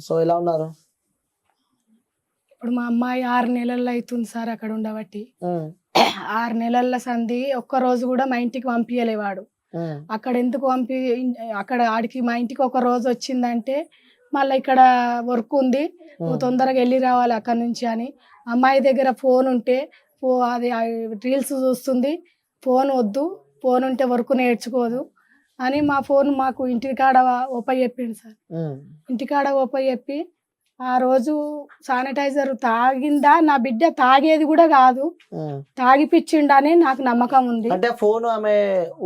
So ఎలా ఉన్నారు? ఇప్పుడు మా అమ్మాయి 6 నెలల్లో అవుతుంది సార్ అక్కడ ఉండబట్టి. 6 నెలల సంధి ఒక్కరోజు కూడా మా ఇంటికి పంపించలేవాడు. అక్కడ ఎందుకు అక్కడ ఆడికి మా ఇంటికి ఒక రోజు వచ్చిందంటే మళ్ళీ ఇక్కడ వర్క్ ఉంది, నువ్వు తొందరగా వెళ్ళి రావాలి అక్కడ నుంచి అని. అమ్మాయి దగ్గర ఫోన్ ఉంటే అది రీల్స్ చూస్తుంది, ఫోన్ వద్దు, ఫోన్ ఉంటే వర్క్ నేర్చుకోదు అని మా ఫోన్ మాకు ఇంటికాడ ఒప్పచెప్పిండు సార్. ఇంటికాడ ఒప్పచెప్పి ఆ రోజు శానిటైజర్ తాగిందా, నా బిడ్డ తాగేది కూడా కాదు, తాగిపిచ్చిండని నాకు నమ్మకం ఉంది. అంటే ఫోన్ ఆమె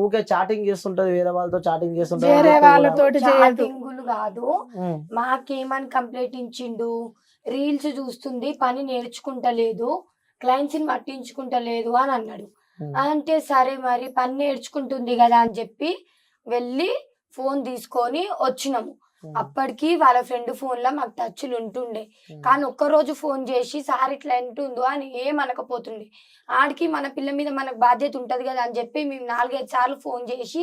ఊకే చాటింగ్ చేస్తుంటది, వేరే వాళ్ళతో చాటింగ్ చేస్తుంటది, వేరే వాళ్ళతోటి చాటింగులు కాదు, మాకేమని కంప్లైంట్ ఇచ్చిండు, రీల్స్ చూస్తుంది, పని నేర్చుకుంటలేదు, క్లయింట్స్ ని పట్టించుకుంటలేదు అని అన్నాడు. అంటే సరే మరి పని నేర్చుకుంటుంది కదా అని చెప్పి వెళ్ళి ఫోన్ తీసుకొని వచ్చినాము. అప్పటికి వాళ్ళ ఫ్రెండ్ ఫోన్ లో మాకు టచ్లు ఉంటుండే, కానీ ఒక్కరోజు ఫోన్ చేసి సార్ ఇట్లా ఉంటుందో అని ఏమనకపోతుండే. ఆడికి మన పిల్ల మీద మనకు బాధ్యత ఉంటది కదా అని చెప్పి మేము 4-5 సార్లు ఫోన్ చేసి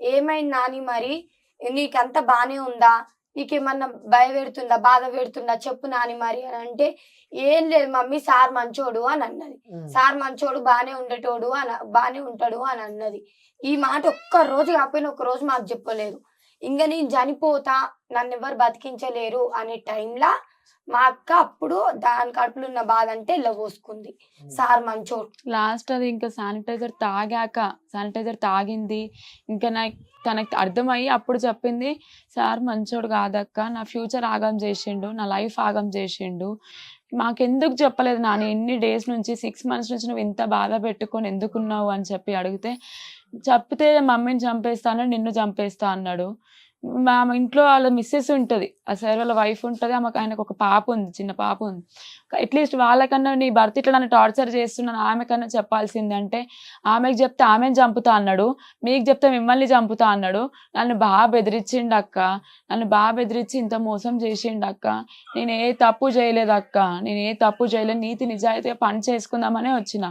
ఏమైంది నాని, మరి నీకంతా బానే ఉందా, నీకేమన్నా భయ పెడుతుందా, బాధ పెడుతుందా చెప్పు నాని మరి అని అంటే, ఏం లేదు మమ్మీ, సార్ మంచోడు అని అన్నది. సార్ మంచోడు, బానే ఉంటాడు అని అన్నది. ఈ మాట ఒక్క రోజు కాకపోయినా ఒక రోజు మాకు చెప్పలేదు. ఇంకా నేను చనిపోతా, నన్ను ఎవరు బతికించలేరు అనే టైంలో మా అక్క అప్పుడు దాని కడుపులో ఉన్న బాధ అంటే పోసుకుంది. సార్ మంచోడు. లాస్ట్ అది ఇంకా శానిటైజర్ తాగింది, ఇంకా తనకి అర్థమయ్యి అప్పుడు చెప్పింది, సార్ మంచోడు కాదక్క, నా ఫ్యూచర్ ఆగం చేసిండు, నా లైఫ్ ఆగం చేసిండు, మాకెందుకు చెప్పలేదు నాని, ఎన్ని డేస్ నుంచి 6 months నుంచి నువ్వు ఇంత బాధ పెట్టుకొని ఎందుకున్నావు అని చెప్పి అడిగితే, చెప్తే మమ్మీని చంపేస్తాను, నిన్ను చంపేస్తా అన్నాడు. మా ఇంట్లో వాళ్ళ మిస్సెస్ ఉంటుంది, ఆ సార్ వాళ్ళ వైఫ్ ఉంటుంది, ఆయనకు ఒక పాప ఉంది, చిన్న పాప ఉంది. అట్లీస్ట్ వాళ్ళకన్నా నీ భర్త ఇట్లా నన్ను టార్చర్ చేస్తున్నాను ఆమెకన్నా చెప్పాల్సిందంటే, ఆమెకు చెప్తే ఆమెను చంపుతా అన్నాడు, మీకు చెప్తే మిమ్మల్ని చంపుతా అన్నాడు. నన్ను బాగా బెదిరించిండు అక్క, నన్ను బాగా బెదిరించి ఇంత మోసం చేసిండు అక్క, నేను ఏ తప్పు చేయలేదు అక్క, నేను ఏ తప్పు చేయలేదు, నీతి నిజాయితీగా పని చేసుకుందామనే వచ్చిన,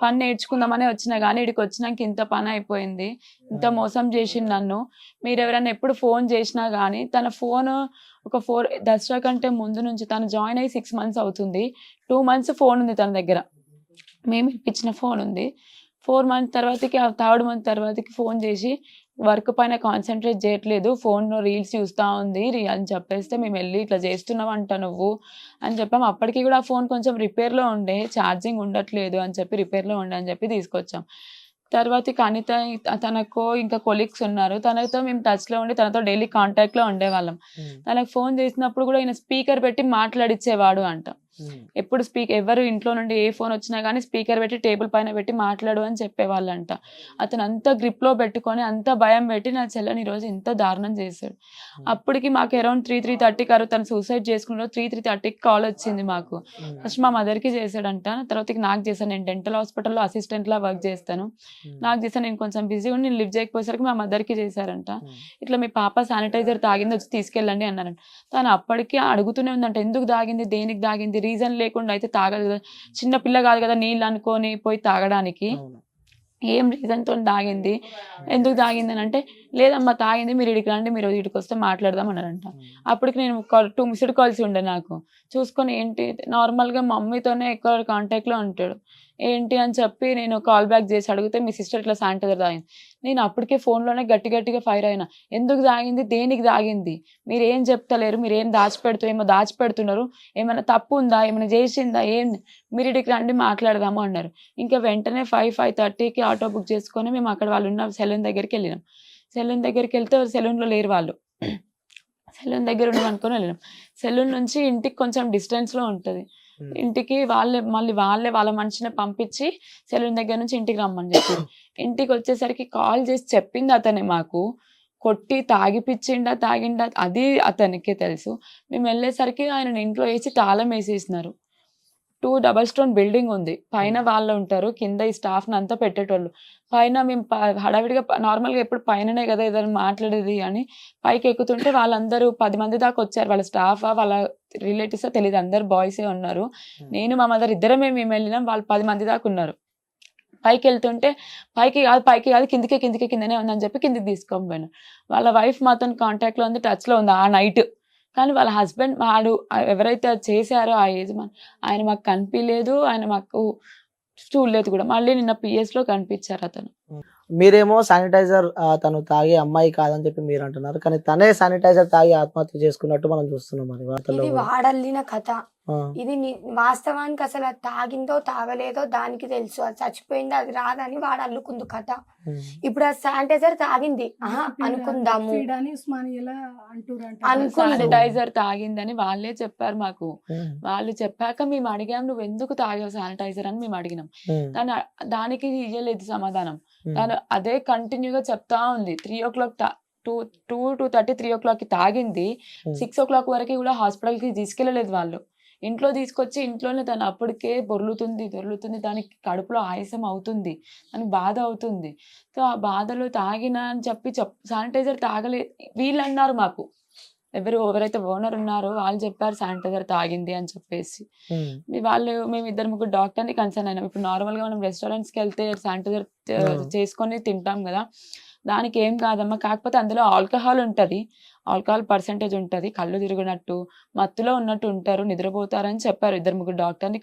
పని నేర్చుకుందామనే వచ్చిన, కానీ ఇక్కడికి వచ్చినాక ఇంత పని అయిపోయింది, ఇంత మోసం చేసిండు నన్ను. మీరు ఎవరైనా ఎప్పుడు ఫోన్ చేసినా కానీ, తన ఫోన్ ఒక దసరా కంటే ముందు నుంచి, తను జాయిన్ అయ్యి 6 months అవుతుంది, 2 months ఫోన్ ఉంది తన దగ్గర, మేము ఇప్పించిన ఫోన్ ఉంది. 4 months తర్వాతకి, 3rd month తర్వాతకి ఫోన్ చేసి వర్క్ పైన కాన్సన్ట్రేట్ చేయట్లేదు, ఫోన్లో రీల్స్ చూస్తూ ఉంది అని చెప్పేస్తే, మేము వెళ్ళి ఇట్లా చేస్తున్నావంట నువ్వు అని చెప్పాము. అప్పటికి కూడా ఆ ఫోన్ కొంచెం రిపేర్లో ఉండే, ఛార్జింగ్ ఉండట్లేదు అని చెప్పి రిపేర్లో ఉండే అని చెప్పి తీసుకొచ్చాం. తర్వాత అనిత, తనకు ఇంకా కొలీగ్స్ ఉన్నారు, తనతో మేము టచ్లో ఉండి తనతో డైలీ కాంటాక్ట్లో ఉండేవాళ్ళం. తనకు ఫోన్ చేసినప్పుడు కూడా ఈయన స్పీకర్ పెట్టి మాట్లాడిచ్చేవాడు అంట. ఎప్పుడు ఎవరు ఇంట్లో నుండి ఏ ఫోన్ వచ్చినా కానీ స్పీకర్ పెట్టి టేబుల్ పైన పెట్టి మాట్లాడు అని చెప్పేవాళ్ళంట. అతను అంత గ్రిప్లో పెట్టుకొని అంత భయం పెట్టి నా చెల్లని ఈరోజు ఇంత దారుణం చేశాడు. అప్పటికి మాకు అరౌండ్ 3-3:30 తను సూసైడ్ చేసుకున్న 3-3:30 కాల్ వచ్చింది మాకు. ఫస్ట్ మా మదర్కి చేశాడంట, తర్వాత నాకు చేశాను. నేను డెంటల్ హాస్పిటల్లో అసిస్టెంట్లా వర్క్ చేస్తాను, నాకు చేశాను, నేను కొంచెం బిజీగా ఉండి నేను లిఫ్ట్ చేయకపోయేసరికి మా మదర్కి చేశారంట. ఇట్లా మీ పాప శానిటైజర్ తాగింది, వచ్చి తీసుకెళ్ళండి అన్నారంట. తను అప్పటికి అడుగుతూనే ఉందంట, ఎందుకు తాగింది, దేనికి తాగింది, రీజన్ లేకుండా అయితే తాగదు కదా, చిన్న పిల్ల కాదు కదా నీళ్ళు అనుకొని పోయి తాగడానికి, ఏం రీజన్తో తాగింది, ఎందుకు తాగింది అని అంటే, లేదమ్మా తాగింది, మీరు ఇడికి రండి, మీరు ఇడికి వస్తే మాట్లాడదాం అన్నారంట. అప్పటికి నేను 2 missed calls ఉండే, నాకు చూసుకొని ఏంటి నార్మల్గా మమ్మీతోనే ఎక్కువ కాంటాక్ట్లో ఉంటాడు, ఏంటి అని చెప్పి నేను కాల్ బ్యాక్ చేసి అడిగితే, మీ సిస్టర్ ఇట్లా శానిటైజర్ తాగింది. నేను అప్పటికే ఫోన్లోనే గట్టిగా ఫైర్ అయినా, ఎందుకు తాగింది, దేనికి తాగింది, మీరు ఏం చెప్తలేరు, మీరు ఏం ఏమో దాచిపెడుతున్నారు, ఏమైనా తప్పు ఉందా, ఏమైనా చేసిందా, ఏం, మీరు ఇడికి రండి మాట్లాడదాము అన్నారు. ఇంకా వెంటనే 5-5:30కి ఆటో బుక్ చేసుకొని మేము అక్కడ వాళ్ళు ఉన్న సెలూన్ దగ్గరికి వెళ్ళినాం. సెలూన్ దగ్గరికి వెళ్తే సెలూన్లో లేరు వాళ్ళు, సెలూన్ దగ్గర ఉన్నాం అనుకొని వెళ్ళినాం. సెలూన్ నుంచి ఇంటికి కొంచెం డిస్టెన్స్లో ఉంటుంది, ఇంటికి వాళ్ళ మనిషిని పంపించి సెలూన్ దగ్గర నుంచి ఇంటికి రమ్మని చెప్పి, ఇంటికి వచ్చేసరికి కాల్ చేసి చెప్పింది అతనే మాకు, కొట్టి తాగిండా అది అతనికే తెలుసు. మేము వెళ్ళేసరికి ఆయన ఇంట్లో వేసి తాళం వేసేసినారు. 2 double stone బిల్డింగ్ ఉంది, పైన వాళ్ళు ఉంటారు, కింద ఈ స్టాఫ్ని అంతా పెట్టేటోళ్ళు. పైన మేము హడావిడిగా నార్మల్గా ఎప్పుడు పైననే కదా ఏదైనా మాట్లాడేది అని పైకి ఎక్కుతుంటే వాళ్ళందరూ 10 మంది దాకా వచ్చారు, వాళ్ళ స్టాఫ్ వాళ్ళ రిలేటివ్స్ తెలియదు, అందరు బాయ్సే ఉన్నారు. నేను మా మదర్ ఇద్దరమే మేము వెళ్ళినాం, వాళ్ళు 10 మంది దాకా ఉన్నారు. పైకి వెళ్తుంటే పైకి కాదు కిందనే ఉందని చెప్పి కిందికి తీసుకొని పోయినాం. వాళ్ళ వైఫ్ మాతో కాంటాక్ట్లో ఉంది, టచ్లో ఉంది. ఆ నైట్ కానీ వాళ్ళ హస్బెండ్ వాడు ఎవరైతే అది చేశారో ఆ యజమాని, ఆయన మాకు కనిపించలేదు, ఆయన మాకు చూడలేదు కూడా. మళ్ళీ నిన్న PS లో కనిపించారు అతను. మీరేమో శానిటైజర్ తను తాగే అమ్మాయి కాదని చెప్పి మీరు అంటున్నారు, కానీ తనే శానిటైజర్ తాగి ఆత్మహత్య చేసుకున్నట్టు మనం చూస్తున్నాం మరి వార్తల్లో ఇది కూడా. వాడల్లిన కథ. ఆ, ఇది వాస్తవానికి అసలు అది తాగిందో తాగలేదో దానికి తెలుసు, అది చచ్చిపోయిందో అది రాదని వాడు అల్లుకుంది కథ. ఉమ్, ఇప్పుడు ఆ శానిటైజర్ తాగింది అనుకుందాము, అనుకుందాం. శానిటైజర్ తాగిందని వాళ్ళే చెప్పారు మాకు. ఉమ్, వాళ్ళు చెప్పాక మేము అడిగాం, నువ్వు ఎందుకు తాగావు శానిటైజర్ అని మేము అడిగినాం. ఉమ్, తను దానికి ఇయ్యలేదు సమాధానం. ఉమ్, తను అదే కంటిన్యూగా చెప్తా ఉంది. 3 o'clock 2:30 3 o'clock కి తాగింది. 6 o'clock వరకు కూడా హాస్పిటల్ కి తీసుకెళ్ళలేదు వాళ్ళు. ఇంట్లో తీసుకొచ్చి ఇంట్లోనే తను అప్పటికే దొర్లుతుంది, దానికి కడుపులో ఆయాసం అవుతుంది, దానికి బాధ అవుతుంది. సో ఆ బాధలో తాగినా అని చెప్పి శానిటైజర్ తాగలే వీళ్ళు అన్నారు మాకు. ఎవరైతే ఓనర్ ఉన్నారో వాళ్ళు చెప్పారు శానిటైజర్ తాగింది అని చెప్పేసి. ఉమ్, మేము 2-3 డాక్టర్ని కన్సర్న్ అయినాం. ఇప్పుడు నార్మల్ గా మనం రెస్టారెంట్స్కి వెళ్తే శానిటైజర్ చేసుకొని తింటాం కదా, దానికి ఏం కాదమ్మా, కాకపోతే అందులో ఆల్కహాల్ ఉంటుంది, ఆల్కహాల్ పర్సెంటేజ్ ఉంటుంది, కళ్ళు తిరిగినట్టు మత్తులో ఉన్నట్టు ఉంటారు, నిద్రపోతారని చెప్పారు. 2-3 డాక్టర్ని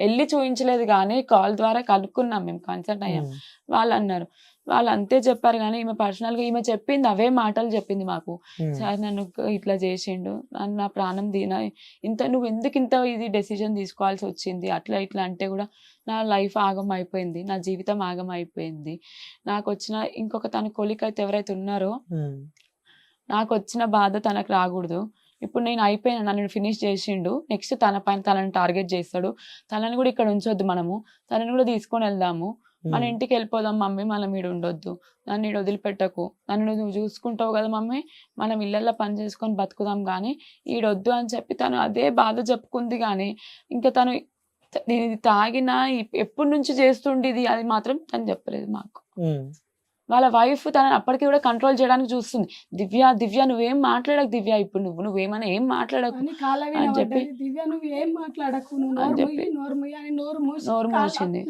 వెళ్ళి చూపించలేదు, కానీ కాల్ ద్వారా కనుక్కున్నాం, మేము కన్సల్ట్ అయ్యాం. ఉమ్, వాళ్ళు అన్నారు, వాళ్ళు అంతే చెప్పారు. కానీ ఈమె పర్సనల్గా ఈమె చెప్పింది అవే మాటలు చెప్పింది మాకు. ఉమ్, సార్ నన్ను ఇట్లా చేసిండు, నా ప్రాణం నువ్వు ఎందుకు ఇంత ఇది డెసిజన్ తీసుకోవాల్సి వచ్చింది, అట్లా ఇట్లా అంటే కూడా నా లైఫ్ ఆగం అయిపోయింది, నా జీవితం ఆగం అయిపోయింది. నాకు వచ్చిన ఇంకొక తన కొలిక్ అయితే ఎవరైతే ఉన్నారో, ఉమ్, నాకు వచ్చిన బాధ తనకు రాకూడదు. ఇప్పుడు నేను అయిపోయినా, నన్ను ఫినిష్ చేసిండు, నెక్స్ట్ తన పైన తనని టార్గెట్ చేస్తాడు. తనని కూడా ఇక్కడ ఉంచొద్దు, మనము తనని కూడా తీసుకొని వెళ్దాము, మన ఇంటికి వెళ్ళిపోదాం మమ్మీ, మనం ఈడు ఉండొద్దు, నన్ను ఈడు వదిలిపెట్టకు, నన్ను నువ్వు చూసుకుంటావు కదా మమ్మీ, మనం ఇళ్ళల్లో పని చేసుకొని బతుకుదాం, కానీ ఈడొద్దు అని చెప్పి తను అదే బాధ చెప్పుకుంది. కానీ ఇంకా తను నేను ఇది తాగినా ఎప్పటి నుంచి చేస్తుండేది అది మాత్రం తను చెప్పలేదు మాకు. ఉమ్, వాళ్ళ వైఫ్ తనని అప్పటికి కూడా కంట్రోల్ చేయడానికి చూస్తుంది. దివ్య నువ్వేం మాట్లాడకు, దివ్య ఇప్పుడు నువ్వేమైనా ఏం మాట్లాడకు అని చెప్పి దివ్య నువ్వు ఏం మాట్లాడకు, అని చెప్పి నోరు మూసింది.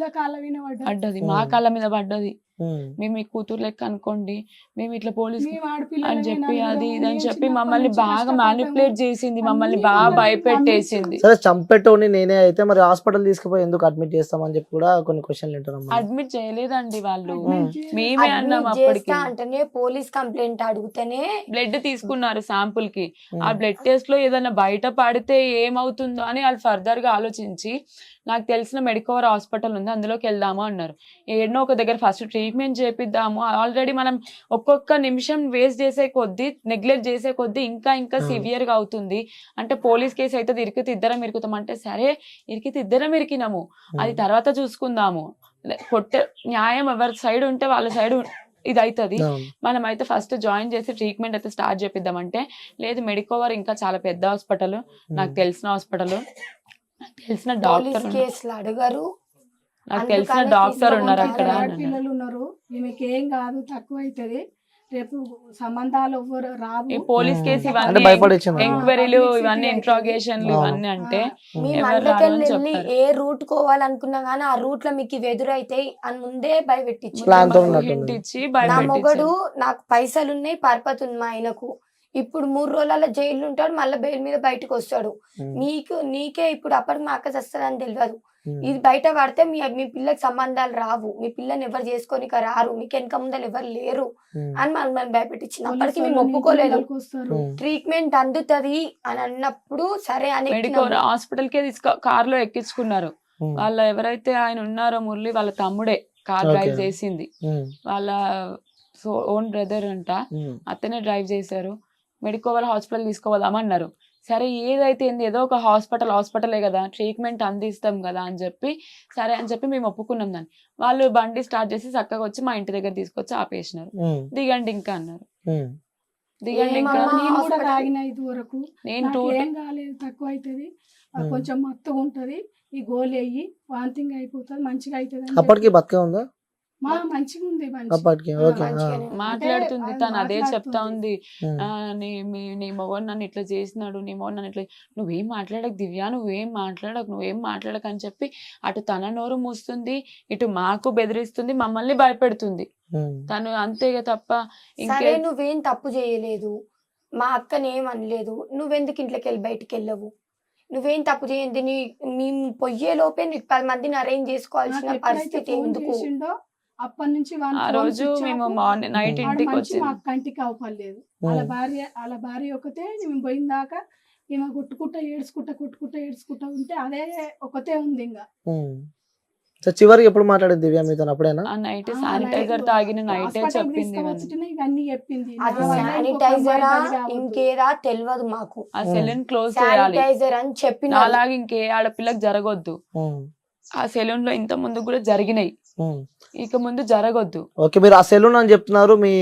పడ్డది, మా కాళ్ళ మీద పడ్డది. ఉమ్, మేము మీ కూతురు లెక్క అనుకోండి, మేము ఇట్లా పోలీస్ అని అని చెప్పి అది ఇది అని చెప్పి మమ్మల్ని బాగా మ్యానిపులేట్ చేసింది, మమ్మల్ని బాగా భయపెట్టేసింది. సరే చంపేటోని నేనే అయితే మరి హాస్పిటల్ తీసుకుపోయి ఎందుకు అడ్మిట్ చేస్తామని చెప్పి కూడా కొన్ని క్వశ్చన్లు వింటున్నాం. అడ్మిట్ చేయలేదండి వాళ్ళు, ఉమ్, మేమే అన్నాం. అడ్మిట్ అప్పటికి చేస్తా అంటేనే పోలీస్ కంప్లైంట్ అడిగితేనే బ్లడ్ తీసుకున్నారు శాంపుల్ కి. ఆ బ్లడ్ టెస్ట్ లో ఏదైనా బయట పడితే ఏమవుతుందో అని వాళ్ళు ఫర్దర్ గా ఆలోచించి, నాకు తెలిసిన మెడికవర్ హాస్పిటల్ ఉంది అందులోకి వెళ్దాము అన్నారు. ఏడనో ఒక దగ్గర ఫస్ట్ ట్రీట్మెంట్ చేపిద్దాము, ఆల్రెడీ మనం ఒక్కొక్క నిమిషం వేస్ట్ చేసే కొద్దీ, నెగ్లెక్ట్ చేసే కొద్దీ ఇంకా సివియర్ గా అవుతుంది. అంటే పోలీస్ కేసు అయితే ఇరికితే ఇద్దరం ఇరుకుతాం అంటే, సరే ఇరికితే ఇద్దరం ఇరికినాము, అది తర్వాత చూసుకుందాము, న్యాయం ఎవరి సైడ్ ఉంటే వాళ్ళ సైడ్ ఇది అవుతుంది, మనం అయితే ఫస్ట్ జాయిన్ చేసి ట్రీట్మెంట్ అయితే స్టార్ట్ చేపిద్దామంటే, లేదు మెడికవర్ ఇంకా చాలా పెద్ద హాస్పిటల్, నాకు తెలిసిన హాస్పిటల్, నాకు తెలిసిన డాక్టర్, కేసులు అడగరు, నాకు తెలిసిన డాక్టర్ ఉన్నారు అక్కడ. పిల్లలు ఉన్నారు, ఈమెకి ఏం కాదు, తక్కువ అవుతుంది, రేపు సంబంధాలు ఎవ్వరు రావు. ఈ పోలీస్ కేసు ఇవన్నీ ఎంక్వైరీలు ఇవన్నీ ఇంట్రాగేషన్లు ఇవన్నీ అంటే మీ ఎవరు మండకెళ్ళి రారని వెళ్ళి చెప్తారు. ఏ రూట్ కోవాలనుకున్నా గానీ ఆ రూట్ లో మీకు ఇవి ఎదురైతాయి అని ముందే భయపెట్టించి, హింట్ ఇచ్చి నా భయపెట్టించారు. మొగడు నాకు పైసలు ఉన్నాయి, పరపతి ఉంది మా ఆయనకు, ఇప్పుడు 3 రోజులలో జైలు ఉంటాడు, మళ్ళీ బెయిల్ మీద బయటకు వస్తాడు, నీకే ఇప్పుడు అప్పటికి మా అక్క చస్తుందని తెలియదు, ఇది బయట పడితే మీ పిల్లకి సంబంధాలు రావు, మీ పిల్లని ఎవరు చేసుకోనిక రారు, మీకు వెనక ముందలు ఎవరు లేరు అని మనం భయపెట్టించింది. అప్పటికి మేము ఒప్పుకోలేదు. ట్రీట్మెంట్ అందుతుంది అని అన్నప్పుడు సరే అని హాస్పిటల్ కే కార్ లో ఎక్కించుకున్నారు. వాళ్ళ ఎవరైతే ఆయన ఉన్నారో మురళి, వాళ్ళ తమ్ముడే కార్ డ్రైవ్ చేసింది, వాళ్ళ ఓన్ బ్రదర్ అంట, అతనే డ్రైవ్ చేశారు. మెడికవర్ హాస్పిటల్ తీసుకోవదామన్నారు. సరే ఏదైతే ఏదో ఒక హాస్పిటలే కదా, ట్రీట్మెంట్ అందిస్తాం కదా అని చెప్పి సరే అని చెప్పి మేము ఒప్పుకున్నాం. దాన్ని వాళ్ళు బండి స్టార్ట్ చేసి చక్కగా వచ్చి మా ఇంటి దగ్గర తీసుకొచ్చి ఆపేసినారు. దిగండి ఇంకా అన్నారు. దిగండి ఇంకా, నేను కూడా తాగిన ఇది వరకు నేను ఏం కాలేదు, తక్కువ అవుతుంది, కొంచెం మత్తుగా ఉంటది, ఈ గోళీ అయ్యి వాంతింగ్ అయిపోతుంది, మంచిగా అవుతుంది. అప్పటికి బతికే ఉందా? మంచిగా ఉంది, అప్పటికి మాట్లాడుతుంది తను, అదే చెప్తా ఉంది, నీ మొగడు నన్ను ఇట్లా చేసినాడు, నీ మొగడు నన్ను ఇట్లా, నువ్వేం మాట్లాడకు దివ్య, నువ్వేం మాట్లాడకు అని చెప్పి అటు తన నోరు మూస్తుంది, ఇటు మాకు బెదిరిస్తుంది, మమ్మల్ని భయపెడుతుంది తను, అంతేగా తప్ప సరే నువ్వేం తప్పు చేయలేదు, మా అక్కని ఏం అనలేదు, నువ్వెందుకు ఇంట్లోకి వెళ్ళి బయటికి వెళ్ళవు, నువ్వేం తప్పు చేయండి, మేము పొయ్యే లోపే నీకు 10 మందిని అరేంజ్ చేసుకోవాల్సిన పరిస్థితి ఎందుకు. అప్పటి నుంచి ఆ రోజు మేము మార్నింగ్ నైట్ ఇంటికి వచ్చింది. మా కంటికి అవపడలేదు. వాళ్ళ భార్య ఒకతే మేము పోయిన దాకా ఈమె కొట్టుకుంటా ఏడ్చుకుంటా ఉంటే అదే ఒకతే ఉంది. ఇంకా సో చివరికి ఎప్పుడు మాట్లాడేది దివ్య మీతో? అప్పుడేనా? ఆ నైట్ శానిటైజర్ తాగిన నైటే చెప్పింది ఇవన్నీ చెప్పింది. అది శానిటైజరా ఇంకేదా తెలియదు మాకు, ఆ సెలూన్ క్లోజ్ చేయాలి శానిటైజర్ అని చెప్పిన. అలాగే ఇంకే ఆడపిల్లకి జరగొద్దు. ఆ సెలూన్ లో ఇంత ముందు కూడా జరిగినాయి, ఇక ముందు జరగొద్దు. ఓకే, మీరు ఆ సెలూన్ అని చెప్తున్నారు, మీ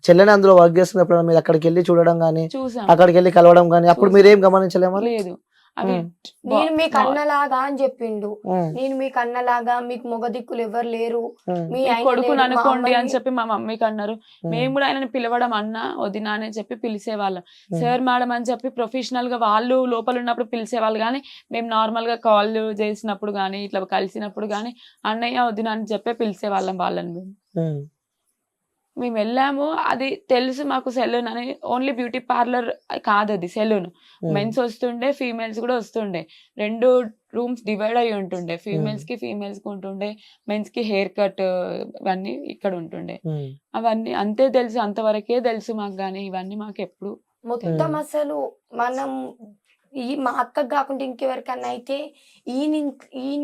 చెల్లెని అందులో వర్క్ చేస్తున్నప్పుడు మీరు అక్కడికి వెళ్ళి చూడడం గానీ చూసాం, అక్కడికి వెళ్ళి కలవడం గానీ అప్పుడు మీరు ఏం గమనించలేమా? లేదు. అవి నేను మీకు అన్నలాగా అని చెప్పిండు, నేను మీకు అన్నలాగా, మీకు మొగ దిక్కులు ఎవరు లేరు, మీ కొడుకుని అనుకోండి అని చెప్పి మా మమ్మీకి అన్నారు. మేము కూడా ఆయనని పిలవడం అన్న వదినా అని చెప్పి పిలిచేవాళ్ళం. సార్ మేడం అని చెప్పి ప్రొఫెషనల్ గా వాళ్ళు లోపల ఉన్నప్పుడు పిలిచేవాళ్ళు, కానీ మేము నార్మల్ గా కాల్ చేసినప్పుడు గానీ ఇట్లా కలిసినప్పుడు గానీ అన్నయ్య వదినా అని చెప్పి పిలిచేవాళ్ళం వాళ్ళని. మేము వెళ్ళాము, అది తెలుసు మాకు సెలూన్ అని. ఓన్లీ బ్యూటీ పార్లర్ కాదు అది, సెలూన్. మెన్స్ వస్తుండే, ఫీమేల్స్ కూడా వస్తుండే. 2 రూమ్స్ డివైడ్ అయి ఉంటుండే, ఫీమేల్స్ కి ఉంటుండే, మెన్స్ కి హెయిర్ కట్ ఇవన్నీ ఇక్కడ ఉంటుండే. అవన్నీ అంతే తెలుసు, అంతవరకే తెలుసు మాకు, కానీ ఇవన్నీ మాకు ఎప్పుడు మొత్తం అసలు మనం మా అక్కకు కాకుండా ఇంకెవరికన్నా అయితే ఈయన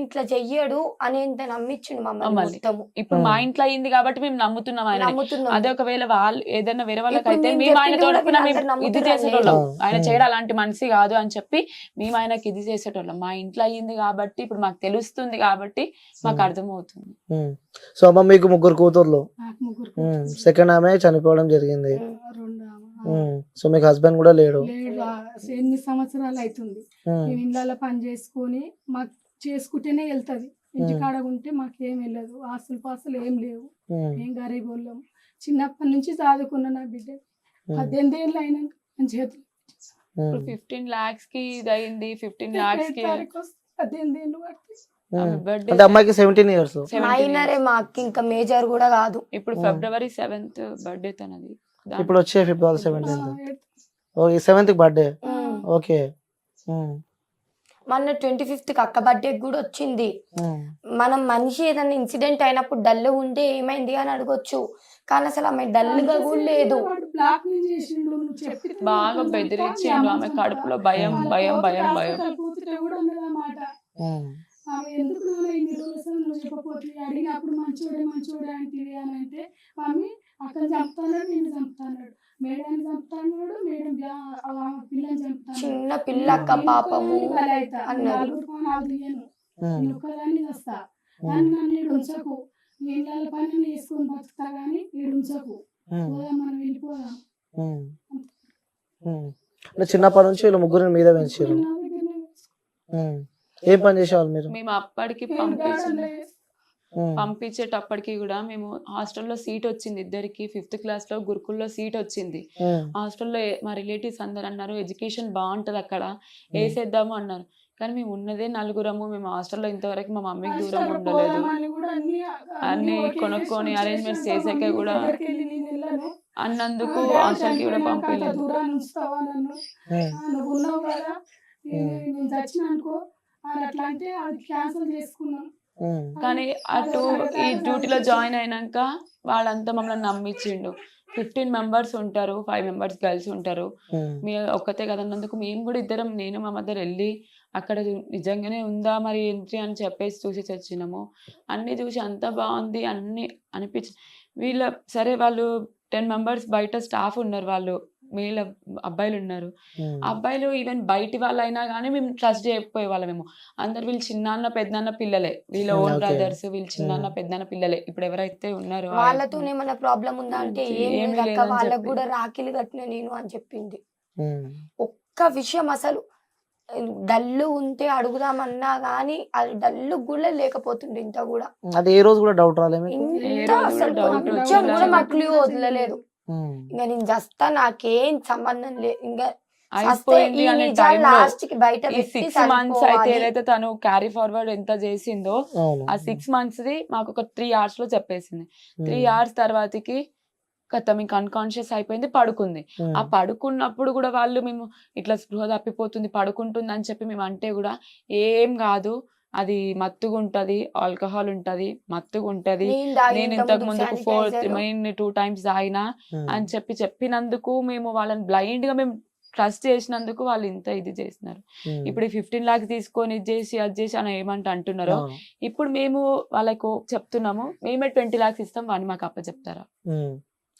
ఇట్లా చెయ్యడు అనేది నమ్మించిండు మమ్మల్ని మొత్తము. ఇప్పుడు మా ఇంట్లో అయింది కాబట్టి మేము నమ్ముతున్నాం ఆయన. నమ్ముతున్నాం. అదే ఒకవేళ వాళ్ళు ఏదైనా వేరే వాళ్ళకి అయితే ఇప్పుడు మేము ఆయన చెప్పింది కూడా తోడుకున్న వీళ్ళందరూ ఇది నమ్ముతారు చేసేటోళ్ళం. లేదు. ఆయన చేయడం అలాంటి మనిషి కాదు అని చెప్పి మేము ఆయనకి ఇది చేసేటోళ్ళం. మా ఇంట్లో అయ్యింది కాబట్టి ఇప్పుడు మాకు తెలుస్తుంది కాబట్టి మాకు అర్థమవుతుంది. సో అమ్మ మీకు 3 కూతుర్లు, నాకు 3 సెకండ్ ఆమె చనిపోవడం జరిగింది. సో మీకు హస్బెండ్ కూడా లేడు? లేడు. ఎన్ని సంవత్సరాలు అవుతుంది. మేము ఇళ్ళలో పని చేసుకొని మాకు చేసుకుంటేనే వెళ్తది. ఇంటికాడ ఉంటే మాకేం వెళ్ళదు. ఆస్తులు పాస్తులు ఏం లేవు. ఏం గరీబ్ వాళ్ళం. చిన్నప్పటి నుంచి చదువుకున్న నా బిడ్డ 18 ఏళ్ళు అయినాక మన చేతులు 15 lakhs కి ఇది అయింది. 15 lakhs కి 18 ఏళ్ళు పడుతుంది. అంటే అమ్మాయికి 17 years. మైనరే, మాకు ఇంకా మేజర్ కూడా కాదు. ఇప్పుడు February 7th బర్త్డే తనది. ఇప్పుడు వచ్చే February 17th. Okay, 7th birthday. Okay. మొన్న 25th అక్క బర్త్డే కూడా వచ్చింది. మనం మనిషి ఏదైనా ఇన్సిడెంట్ అయినప్పుడు డల్ ఉంటే ఏమైంది అని అడగొచ్చు, కానీ అసలు ఆమె డల్ గా కూడా లేదు. బాగా బెదిరించిండు. ఆమె కడుపులో భయం భయం భయం భయం. ఎందుకు చెప్పకపోతే అడిగినప్పుడు మంచోడే అంటే అంటే మమ్మీ అక్కడ చంపుతాడు, నేను చంపుతాడు, మేడాన్ని చంపుతాడు, మేడం పిల్లని చంపుతాడు, చిన్న పిల్ల అక్క పాపము అన్నారు. ఒకదాన్ని వస్తా కానీ నన్ను ఈడు ఉంచకు, నీళ్ళ పని వేసుకొని బతుకుతా గానీ ఈడు ఉంచకు, పోదాం మనం వెళ్ళిపోదాం. చిన్నప్పటి నుంచి వీళ్ళు 3 మీద పెంచారు. ఏం పని చేసేవాళ్ళు మీరు? మేము అప్పటికి పంపించేటప్పటికి కూడా మేము హాస్టల్లో సీట్ వచ్చింది ఇద్దరికి. 5th class లో గురుకుల్లో సీట్ వచ్చింది. హాస్టల్లో మా రిలేటివ్స్ అందరు అన్నారు ఎడ్యుకేషన్ బాగుంటది అక్కడ, వేసేద్దాము అన్నారు. కానీ మేము ఉన్నదే 4 మేము హాస్టల్లో ఇంతవరకు మా మమ్మీకి దూరం ఉండలేదు. అన్ని కొనుక్కొని అరేంజ్మెంట్స్ చేసాక కూడా అన్నందుకు హాస్టల్కి కూడా పంపించలేదు. కానీ అటు ఈ డ్యూటీలో జాయిన్ అయినాక వాళ్ళంతా మమ్మల్ని నమ్మించిండు. 15 members ఉంటారు, 5 members గర్ల్స్ ఉంటారు. మీరు ఒక్కతే కదన్నందుకు మేము కూడా ఇద్దరం, నేను మా మదర్ వెళ్ళి అక్కడ నిజంగానే ఉందా మరి ఎంట్రీ అని చెప్పేసి చూసి వచ్చినాము. అన్ని చూసి అంత బాగుంది అన్ని అనిపించి వీళ్ళ సరే వాళ్ళు 10 members బయట స్టాఫ్ ఉన్నారు, వాళ్ళు మేల్ అబ్బాయిలు ఉన్నారు. అబ్బాయిలు ఈవెన్ బయటి వాళ్ళు అయినా కానీ మేము ట్రస్ట్ చేయకపోయే వాళ్ళం. మేము అందరు వీళ్ళు చిన్నాన్న పెద్దన్న పిల్లలే, వీళ్ళ ఓన్ బ్రదర్స్, వీళ్ళు చిన్నాన్న పెద్దన్న పిల్లలే. ఇప్పుడు ఎవరైతే ఉన్నారో వాళ్ళతో ఏమైనా ప్రాబ్లం ఉందా అంటే ఏం లేదు, వాళ్ళకు కూడా రాఖీలు కట్టిన నేను అని చెప్పింది. ఒక్క విషయం అసలు డల్లు ఉంటే అడుగుదామన్నా గానీ అది డల్లు కూడా లేకపోతుంది. ఇంత కూడా అది ఏ రోజు కూడా డౌట్ రాలేదు, అసలు కొంచెం కూడా మాకు క్లూ వదలలేదు. ఇంకా నేను చేస్తా, నాకేం సంబంధం లేదు, ఇంకా అయిపోయింది అనే టైంలో బయట ఈ 6 months అయితే ఏదైతే తను క్యారీ ఫార్వర్డ్ ఎంత చేసిందో ఆ 6 months మాకు ఒక 3 hours లో చెప్పేసింది. 3 hours తర్వాతకి కథం ఇంకా అన్కాన్షియస్ అయిపోయింది, పడుకుంది. ఆ పడుకున్నప్పుడు కూడా వాళ్ళు మేము ఇట్లా స్పృహ తప్పిపోతుంది, పడుకుంటుంది అని చెప్పి మేము అంటే కూడా ఏం కాదు, అది మత్తుగా ఉంటది, ఆల్కహాల్ ఉంటది, మత్తుగా ఉంటది, నేను ఇంతకు ముందుకు 2 times తాగినా అని చెప్పినందుకు మేము వాళ్ళని బ్లైండ్ గా మేము ట్రస్ట్ చేసినందుకు వాళ్ళు ఇంత ఇది చేస్తున్నారు. ఇప్పుడు 15 lakhs తీసుకొని ఇది చేసి అది చేసి అని ఏమంటే అంటున్నారో, ఇప్పుడు మేము వాళ్ళకు చెప్తున్నాము, మేమే 20 lakhs ఇస్తాం, వాడిని మాకు అప్పచెప్తారా?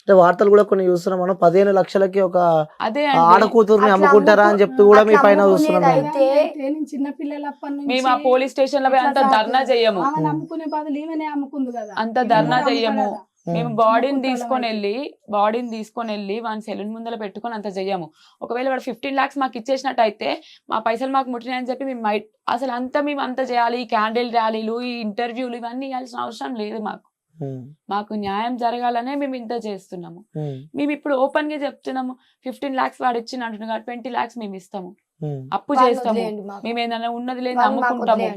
అంటే వార్తలు కూడా కొన్ని చూస్తున్నాం మనం, 15 లక్షలకి ఒక అదే ఆడ కూతుర్ని అమ్ముకుంటారా అని చెప్పి కూడా మీ పైన చూస్తున్నాం మేము. నేను చిన్న పిల్లలప్పటి నుంచి మేము ఆ పోలీస్ స్టేషన్ లో అంత ధర్నా చెయ్యము, ఆమెను అమ్ముకునే బదులు ఈమెనే అమ్ముకుంది కదా, అంత ధర్నా చెయ్యము. మేము బాడీని తీసుకొని వెళ్ళి వాని సెలూన్ ముందర పెట్టుకొని అంత చెయ్యము. ఒకవేళ వాడు 15 lakhs మాకు ఇచ్చేసినట్టు అయితే మా పైసలు మాకు ముట్టినాయని చెప్పి మేము అసలు మేము అంత చేయాలి, ఈ క్యాండిల్ ర్యాలీలు, ఈ ఇంటర్వ్యూలు ఇవన్నీ ఇవ్వాల్సిన అవసరం లేదు. మాకు న్యాయం జరగాలనే మేము ఇంత చేస్తున్నాము. మేము ఇప్పుడు ఓపెన్ గా చెప్తున్నాము, 15 lakhs వాడు ఇచ్చిన అంటున్నాడు, 20 lakhs మేము ఇస్తాము, అప్పు చేస్తాము, మేము ఏదైనా ఉన్నది లేదు అమ్ముకుంటాము,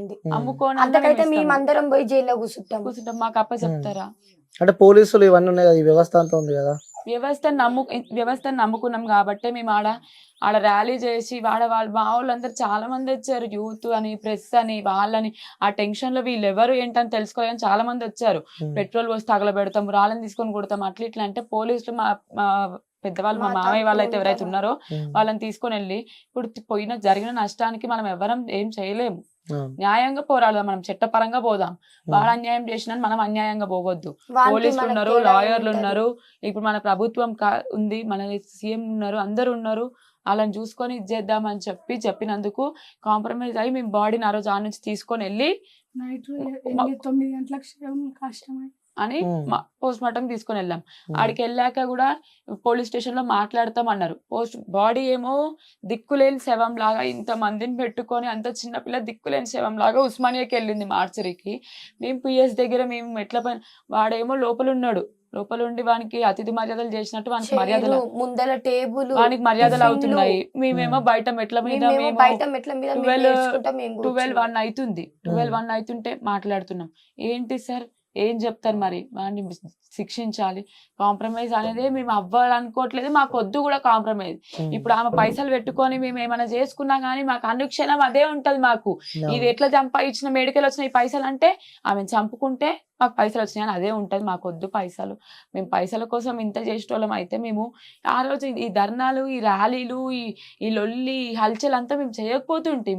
అంతకైతే మేమందరం పోయి జైల్లో కూర్చుంటాం, మాకు అప్ప చెప్తారా? అంటే పోలీసులు ఇవన్నీ ఉన్నాయి కదా, ఈ వ్యవస్థ అంతా ఉంది కదా, వ్యవస్థను నమ్ముకున్నాం కాబట్టి మేము ఆడ ర్యాలీ చేసి మా వాళ్ళందరూ చాలా మంది వచ్చారు, యూత్ అని, ప్రెస్ అని, వాళ్ళని ఆ టెన్షన్ లో వీళ్ళు ఎవరు ఏంటని తెలుసుకోవాలని చాలా మంది వచ్చారు. పెట్రోల్ పోసి తగలబెడతాం, రాళ్ళని తీసుకొని కొడతాం, అట్లా ఇట్లా అంటే పోలీసులు మా పెద్దవాళ్ళు, మా మామయ్య వాళ్ళు అయితే ఎవరైతే ఉన్నారో వాళ్ళని తీసుకొని వెళ్ళి ఇప్పుడు జరిగిన నష్టానికి మనం ఎవరం ఏం చేయలేము, న్యాయంగా పోరాడదాం, మనం చట్టపరంగా పోదాం. వాడు అన్యాయం చేసినా మనం అన్యాయంగా పోవద్దు. పోలీసులు ఉన్నారు, లాయర్లు ఉన్నారు, ఇప్పుడు మన ప్రభుత్వం ఉంది, మన సీఎం ఉన్నారు, అందరు ఉన్నారు, వాళ్ళని చూసుకొని ఇది చేద్దామని చెప్పినందుకు కాంప్రమైజ్ అయ్యి మేము బాడీని ఆ రోజు ఆ నుంచి తీసుకొని వెళ్ళి నైట్ 9 గంటలకు కష్టమై అని పోస్ట్ మార్టం తీసుకొని వెళ్ళాం. ఆడికి వెళ్ళాక కూడా పోలీస్ స్టేషన్ లో మాట్లాడతాం అన్నారు. బాడీ ఏమో దిక్కులేని శవం లాగా ఇంత మందిని పెట్టుకొని, అంత చిన్నపిల్ల దిక్కులేని శవం లాగా ఉస్మానియాకి వెళ్ళింది మార్చరీకి. మేము పిఎస్ దగ్గర మేము ఎట్లా వాడేమో లోపల ఉండి వానికి అతిథి మర్యాదలు చేసినట్టు వానికి మర్యాదలు ముందర టేబుల్ వానికి మర్యాదలు అవుతున్నాయి. మేమేమో బయట మెట్ల మీద 12-1 అవుతుంది, 12-1 అవుతుంటే మాట్లాడుతున్నాం. ఏంటి సార్ ఏం చెప్తారు మరి, వాడిని శిక్షించాలి, కాంప్రమైజ్ అనేది మేము అవ్వాలనుకోవట్లేదు, మాకు వద్దు కూడా కాంప్రమైజ్. ఇప్పుడు ఆమె పైసలు పెట్టుకొని మేము ఏమైనా చేసుకున్నా కానీ మాకు అనుక్షణం అదే ఉంటది. మాకు ఇది ఎట్లా సంపాదించిన మెడికల్ వచ్చిన ఈ పైసలు అంటే ఆమెను చంపుకుంటే మాకు పైసలు వచ్చినాయని అదే ఉంటది. మాకు వద్దు పైసలు, మేము పైసల కోసం ఇంత చేసేటోళ్ళం అయితే మేము ఆ రోజు ఈ ధర్నాలు, ఈ ర్యాలీలు, ఈ లొల్లి, ఈ హల్చల్ అంతా మేము చేయకపోతుంటే,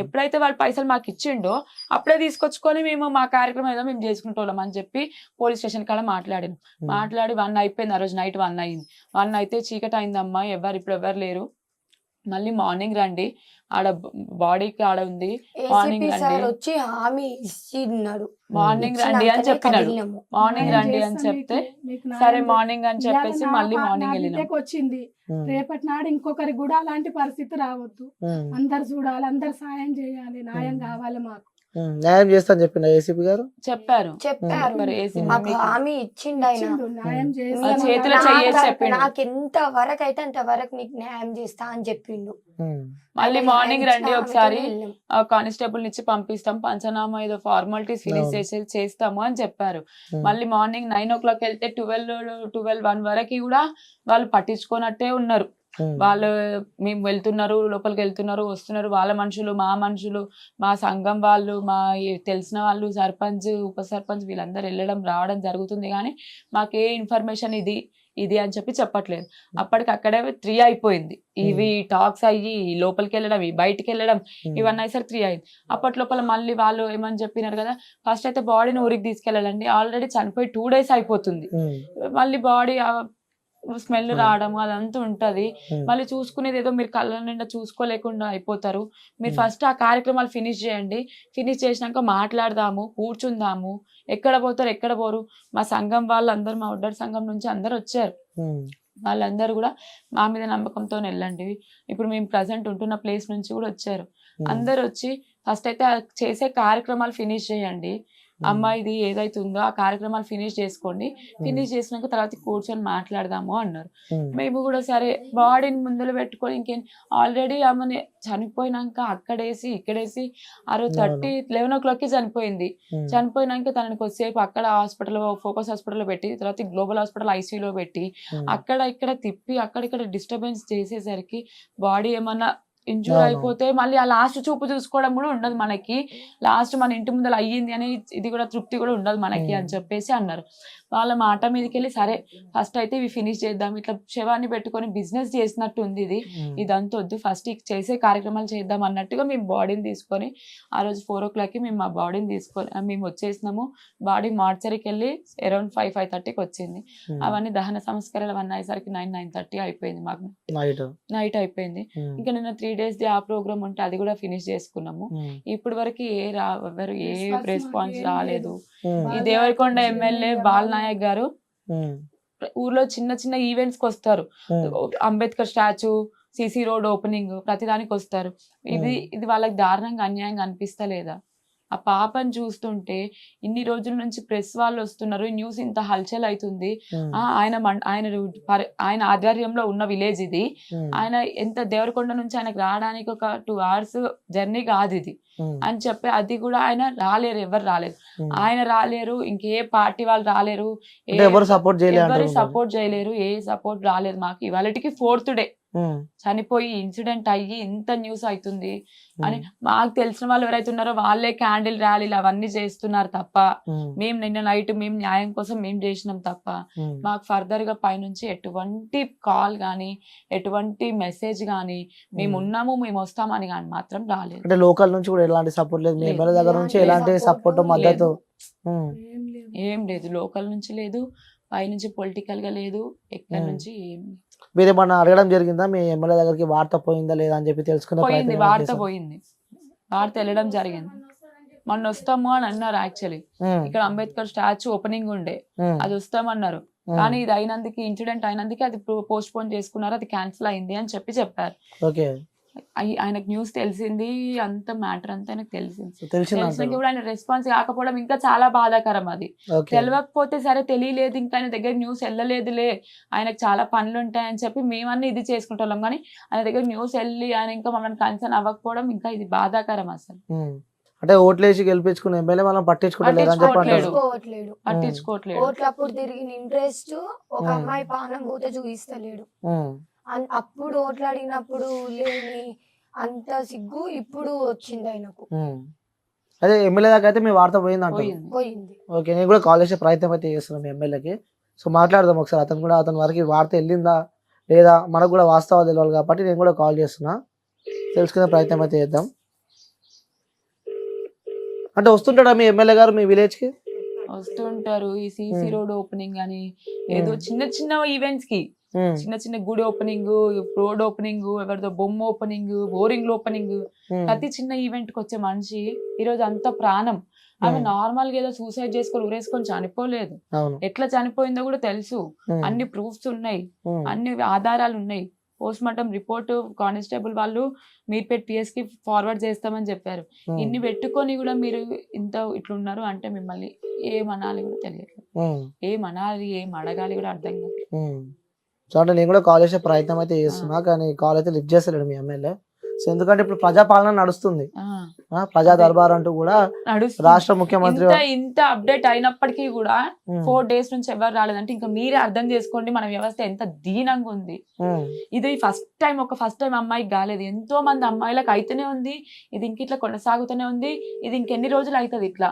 ఎప్పుడైతే వాళ్ళు పైసలు మాకు ఇచ్చిండో అప్పుడే తీసుకొచ్చుకొని మేము మా కార్యక్రమం ఏదో మేము చేసుకుంటోళ్ళం అని చెప్పి పోలీస్ స్టేషన్ కాడ మాట్లాడి 1 అయిపోయింది. ఆ రోజు నైట్ 1 అయింది. 1 అయితే చీకటి అయిందమ్మా, ఇప్పుడు ఎవరు లేరు, మళ్ళీ మార్నింగ్ రండి, ఆడ బాడీకి ఆడ ఉంది, మార్నింగ్ రండి, వచ్చి హామీ ఇచ్చిన్నాడు, మార్నింగ్ రండి అని చెప్పినాడు. మార్నింగ్ రండి అని చెప్తే సరే మార్నింగ్ అని చెప్పేసి మళ్ళీ మార్నింగ్ వెళ్ళినాం. వచ్చింది. రేపటి నాడు ఇంకొకరికి కూడా అలాంటి పరిస్థితి రావద్దు, అందరు చూడాలి, అందరు సాయం చేయాలి, న్యాయం కావాలి, మాకు న్యాయం చేస్తాను చెప్పిండు ఏసీపీ గారు, చెప్పారు హామీ ఇచ్చిండు ఆయన, న్యాయం చేతిలో చేసి చెప్పిండు, నాకు ఎంత వరకు అయితే అంత వరకు నీకు న్యాయం చేస్తా అని చెప్పిండు. మళ్ళీ మార్నింగ్ రండి, ఒకసారి కానిస్టేబుల్ ఇచ్చి పంపిస్తాం, పంచనామా ఏదో ఫార్మాలిటీస్ ఫినిష్ చేస్తాము అని చెప్పారు. మళ్ళీ మార్నింగ్ 9 o'clock వెళ్తే 12-1 వరకు కూడా వాళ్ళు పట్టించుకోనట్టే ఉన్నారు. వాళ్ళు మేము వెళ్తున్నారు, లోపలికి వెళ్తున్నారు, వస్తున్నారు, వాళ్ళ మనుషులు, మా మనుషులు, మా సంఘం వాళ్ళు, మా తెలిసిన వాళ్ళు, సర్పంచ్, ఉప సర్పంచ్ వీళ్ళందరూ వెళ్ళడం రావడం జరుగుతుంది, కానీ మాకే ఇన్ఫర్మేషన్ ఇది అని చెప్పట్లేదు. అప్పటికక్కడే 3 అయిపోయింది. ఇవి టాక్స్ అయ్యి లోపలికి వెళ్ళడం, బయటికి వెళ్ళడం, ఇవన్నీ అయ్యేసరి 3 అయింది. అప్పట్లోపల మళ్ళీ వాళ్ళు ఏమని చెప్పినారు కదా, ఫస్ట్ అయితే బాడీని ఊరికి తీసుకెళ్ళాలండి, ఆల్రెడీ చనిపోయి 2 days అయిపోతుంది, మళ్ళీ బాడీ స్మెల్ రావడం అదంతా ఉంటది. మళ్ళీ చూసుకునేది ఏదో మీరు కళ్ళ నిండా చూసుకోలేకుండా అయిపోతారు. మీరు ఫస్ట్ ఆ కార్యక్రమాలు ఫినిష్ చేయండి, ఫినిష్ చేసినాక మాట్లాడదాము, కూర్చుందాము, ఎక్కడ పోరు. మా సంఘం వాళ్ళందరూ, మా ఒడ్డర్ సంఘం నుంచి అందరు వచ్చారు, వాళ్ళందరూ కూడా మా మీద నమ్మకంతో వెళ్ళండి. ఇప్పుడు మేము ప్రజెంట్ ఉంటున్న ప్లేస్ నుంచి కూడా వచ్చారు, అందరు వచ్చి ఫస్ట్ అయితే చేసే కార్యక్రమాలు ఫినిష్ చేయండి, అమ్మాయిది ఏదైతే ఉందో ఆ కార్యక్రమాలు ఫినిష్ చేసుకోండి, ఫినిష్ చేసినాక తర్వాత కూర్చొని మాట్లాడదాము అన్నారు. మేము కూడా సరే బాడీని ముందర పెట్టుకొని ఇంకేం ఆల్రెడీ ఆమెని చనిపోయినాక అక్కడేసి ఇక్కడేసి ఆ రోజు 11 o'clock చనిపోయింది. చనిపోయినాక తనని కొద్దిసేపు అక్కడ హాస్పిటల్ ఫోకస్ హాస్పిటల్లో పెట్టి తర్వాత గ్లోబల్ హాస్పిటల్ ఐసీయూలో పెట్టి అక్కడ ఇక్కడ తిప్పి అక్కడిక్కడ డిస్టర్బెన్స్ చేసేసరికి బాడీ ఏమన్నా ఇంజూర్ అయిపోతే మళ్ళీ ఆ లాస్ట్ చూపు చూసుకోవడం కూడా ఉండదు మనకి, లాస్ట్ మన ఇంటి ముందర అయ్యింది అని ఇది కూడా తృప్తి కూడా ఉండదు మనకి అని చెప్పేసి అన్నారు. వాళ్ళ మాట మీదకి వెళ్ళి సరే ఫస్ట్ అయితే ఇవి ఫినిష్ చేద్దాం, ఇట్లా శవాన్ని పెట్టుకొని బిజినెస్ చేసినట్టు ఉంది ఇది, ఇదంతా వద్దు ఫస్ట్ చేసే కార్యక్రమాలు చేద్దాం అన్నట్టుగా మేము బాడీని తీసుకొని ఆ రోజు 4 o'clock మేము మా బాడీని తీసుకొని మేము వచ్చేసినాము. బాడీ మార్చరీకి వెళ్ళి అరౌండ్ 5-5:30కి వచ్చింది. అవన్నీ దహన సంస్కారాలు అవన్నీ అయ్యేసరికి 9-9:30 అయిపోయింది మాకు, నైట్ అయిపోయింది. ఇంకా నిన్న 3 days ఆ ప్రోగ్రామ్ ఉంటే అది కూడా ఫినిష్ చేసుకున్నాము. ఇప్పటి వరకు ఎవరు ఏ రెస్పాన్స్ రాలేదు. ఈ దేవరకొండ ఎమ్మెల్యే బాలనాయక్ గారు ఊర్లో చిన్న చిన్న ఈవెంట్స్ కి వస్తారు, Ambedkar statue, CC road opening, ప్రతిదానికి వస్తారు. ఇది వాళ్ళకి దారుణంగా అన్యాయంగా అనిపిస్తలేదా? ఆ పాపని చూస్తుంటే ఇన్ని రోజుల నుంచి ప్రెస్ వాళ్ళు వస్తున్నారు, న్యూస్ ఇంత హల్చల్ అవుతుంది. ఆయన ఆధ్వర్యంలో ఉన్న విలేజ్ ఇది, ఆయన ఎంత దేవరకొండ నుంచి ఆయనకు రావడానికి ఒక 2 hours జర్నీ కాదు ఇది అని చెప్పి అది కూడా ఆయన రాలేరు, ఎవరు రాలేరు, ఆయన రాలేరు, ఇంకే పార్టీ వాళ్ళు రాలేరు, ఎవరు సపోర్ట్ చేయలేరు, ఏ సపోర్ట్ రాలేదు. మాకు ఇవాళకి 4th day చనిపోయి ఇన్సిడెంట్ అయ్యి ఇంత న్యూస్ అవుతుంది అని మాకు తెలిసిన వాళ్ళు ఎవరైతే ఉన్నారో వాళ్ళే క్యాండిల్ ర్యాలీలు అవన్నీ చేస్తున్నారు తప్ప, మేము నిన్న నైట్ మేము న్యాయం కోసం మేము చేసినాం తప్ప మాకు ఫర్దర్ గా పైనుంచి ఎటువంటి కాల్ గానీ ఎటువంటి మెసేజ్ గానీ మేము ఉన్నాము మేము వస్తామని కానీ మాత్రం రాలేదు. అంటే లోకల్ నుంచి కూడా ఎలాంటి సపోర్ట్ లేదు, మీ ఎమ్మెల్యే దగ్గర నుంచి ఎలాంటి సపోర్ట్ మద్దతు ఏం లేదు, లోకల్ నుంచి లేదు, పైనుంచి పొలిటికల్ గా లేదు, ఎక్కడి నుంచి ఏం. మీరు ఏమన్నా అడగడం జరిగిందా మీ ఎమ్మెల్యే దగ్గరికి, వార్త పోయిందా లేదా అని చెప్పి తెలుసుకున్న? పోయింది, వార్త వెళ్ళడం జరిగింది. మొన్న వస్తాము అని అన్నారు. యాక్చువల్లీ ఇక్కడ అంబేద్కర్ స్టాచ్యూ ఓపెనింగ్ ఉండే, అది వస్తామన్నారు. కానీ ఇది అయినందుకు ఇన్సిడెంట్ అయినందుకు అది పోస్ట్ పోన్ చేసుకున్నారు, అది క్యాన్సిల్ అయింది అని చెప్పారు. ఆయనకు న్యూస్ తెలిసింది, అంత మ్యాటర్ అంతా ఆయనకు తెలిసింది కూడా ఆయన రెస్పాన్స్ కాకపోవడం ఇంకా చాలా బాధాకరం. అది తెలియకపోతే సరే తెలియలేదు, ఇంకా ఆయన దగ్గర న్యూస్ వెళ్ళలేదులే, ఆయనకు చాలా పనులు ఉంటాయని చెప్పి మేమన్నీ ఇది చేసుకుంటాం. కానీ ఆయన దగ్గర న్యూస్ వెళ్ళి ఆయన ఇంకా మమ్మల్ని కన్సర్న్ అవ్వకపోవడం ఇంకా ఇది బాధాకరం అసలు. అంటే ఓట్లేసి గెలిపించుకున్న ఎమ్మెల్యే మనం పట్టించుకోవట్లేదు. ఓట్లప్పుడు తిరిగిన ఇంట్రెస్ట్ ఒక అమ్మాయి పానం పోతే చూపిస్తలేడు. అప్పుడు ఓట్లు అడిగినప్పుడు లేని అంత సిగ్గు ఇప్పుడు వచ్చింది ఆయనకు. అదే ఎమ్మెల్యే దాకా అయితే మీ వార్త పోయింది. ఓకే, నేను కూడా కాల్ చేసే ప్రయత్నం అయితే చేస్తున్నాను మీ ఎమ్మెల్యేకి. సో మాట్లాడదాం ఒకసారి, అతని వరకు వార్త వెళ్ళిందా లేదా మనకు కూడా వాస్తవాలు తెలియాలి కాబట్టి నేను కూడా కాల్ చేస్తున్నా, తెలుసుకునే ప్రయత్నం అయితే చేద్దాం. అంటే వస్తుంటాడా మీ ఎమ్మెల్యే గారు మీ విలేజ్ కి? వస్తుంటారు. ఈ సిసి రోడ్ ఓపెనింగ్ అని ఏదో చిన్న చిన్న ఈవెంట్స్ కి, చిన్న చిన్న గుడి ఓపెనింగ్, రోడ్ ఓపెనింగ్, ఎవరిదో బొమ్మ ఓపెనింగ్, బోరింగ్ ఓపెనింగ్, ప్రతి చిన్న ఈవెంట్ కి వచ్చే మనిషి ఈ రోజు అంత ప్రాణం. ఆమె నార్మల్ గా ఏదో సూసైడ్ చేసుకొని ఊరేసుకొని చనిపోలేదు, ఎట్లా చనిపోయిందో కూడా తెలుసు, అన్ని ప్రూఫ్స్ ఉన్నాయి, అన్ని ఆధారాలు ఉన్నాయి. పోస్ట్ మార్టం రిపోర్ట్ కానిస్టేబుల్ వాళ్ళు మీర్పేట్ పిఎస్ కి ఫార్వర్డ్ చేస్తామని చెప్పారు. ఇన్ని పెట్టుకొని కూడా మీరు ఇంత ఇట్లున్నారు అంటే మిమ్మల్ని ఏమనాలి కూడా తెలియట్లేదు, ఏమనాలి ఏం అడగాలి కూడా అర్థం కాదు. సో అంటే నేను కూడా కాల్ చేసే ప్రయత్నం అయితే చేస్తున్నా, కానీ కాల్ అయితే లిఫ్ట్ చేస్తలేడు మీ ఎమ్మెల్యే. సో ఎందుకంటే ఇప్పుడు ప్రజాపాలన నడుస్తుంది, ప్రజా దర్బార్ అంటూ కూడా రాష్ట్ర ముఖ్యమంత్రి ఇంత అప్డేట్ అయినప్పటికీ కూడా 4 days నుంచి ఎవరు రాలేదంటే ఇంకా మీరే అర్థం చేసుకోండి మన వ్యవస్థ ఎంత దీనంగా ఉంది. ఇది ఫస్ట్ టైం అమ్మాయికి కాలేదు, ఎంతో మంది అమ్మాయిలకు అయితేనే ఉంది. ఇది ఇంక ఇట్లా కొనసాగుతూనే ఉంది. ఇది ఇంకెన్ని రోజులు అవుతుంది ఇట్లా?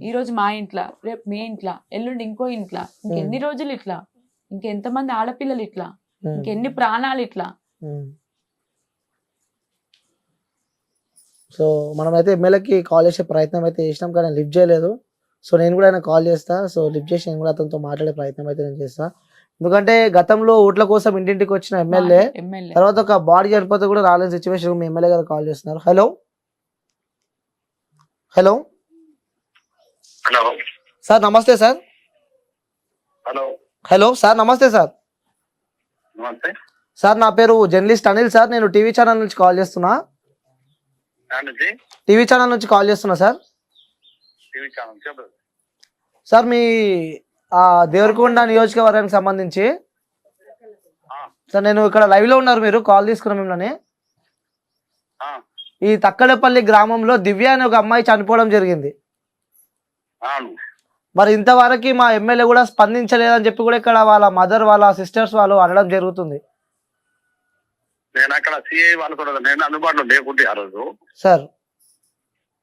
ఈ రోజు మా ఇంట్లో, రేపు మీ ఇంట్లో, ఎల్లుండి ఇంకో ఇంట్లో, ఇంకెన్ని రోజులు ఇట్లా? ఇంకెంతమంది ఆడపిల్లలు ఇట్లా? ఇంకెన్ని ప్రాణాలు ఇట్లా? సో మనమైతే ఎమ్మెల్యేకి కాల్ చేసే ప్రయత్నం అయితే చేసినాం, కానీ లిఫ్ట్ చేయలేదు. సో నేను కూడా ఆయన కాల్ చేస్తా, సో లిఫ్ట్ చేసి నేను కూడా అతనితో మాట్లాడే ప్రయత్నం అయితే నేను చేస్తా. ఎందుకంటే గతంలో ఓట్ల కోసం ఇంటింటికి వచ్చిన ఎమ్మెల్యే తర్వాత ఒక బాడీ చనిపోతే కూడా రాలేని సిచ్యువేషన్ మీ ఎమ్మెల్యే గారు కాల్ చేస్తున్నారు. హలో హలో సార్, నమస్తే సార్. హలో సార్, నమస్తే సార్. సార్ నా పేరు జర్నలిస్ట్ అనిల్ సార్, నేను టీవీ ఛానల్ నుంచి కాల్ చేస్తున్నా. సార్ సార్ మీ దేవరకొండ నియోజకవర్గానికి సంబంధించి సార్ నేను ఇక్కడ లైవ్ లో ఉన్నారు, మీరు కాల్ తీసుకున్నాం మిమ్మల్ని. ఈ తక్కడపల్లి గ్రామంలో దివ్య అనే ఒక అమ్మాయి చనిపోవడం జరిగింది. మరి ఇంతవరకు మా ఎమ్మెల్యే కూడా స్పందించలేదని చెప్పి కూడా ఇక్కడ వాళ్ళ మదర్ వాళ్ళ సిస్టర్స్ వాళ్ళు అనడం జరుగుతుంది. నేను అక్కడ సిఐ వాళ్ళు కూడా నేను అందుబాటులో లేకుంటే ఆ రోజు సార్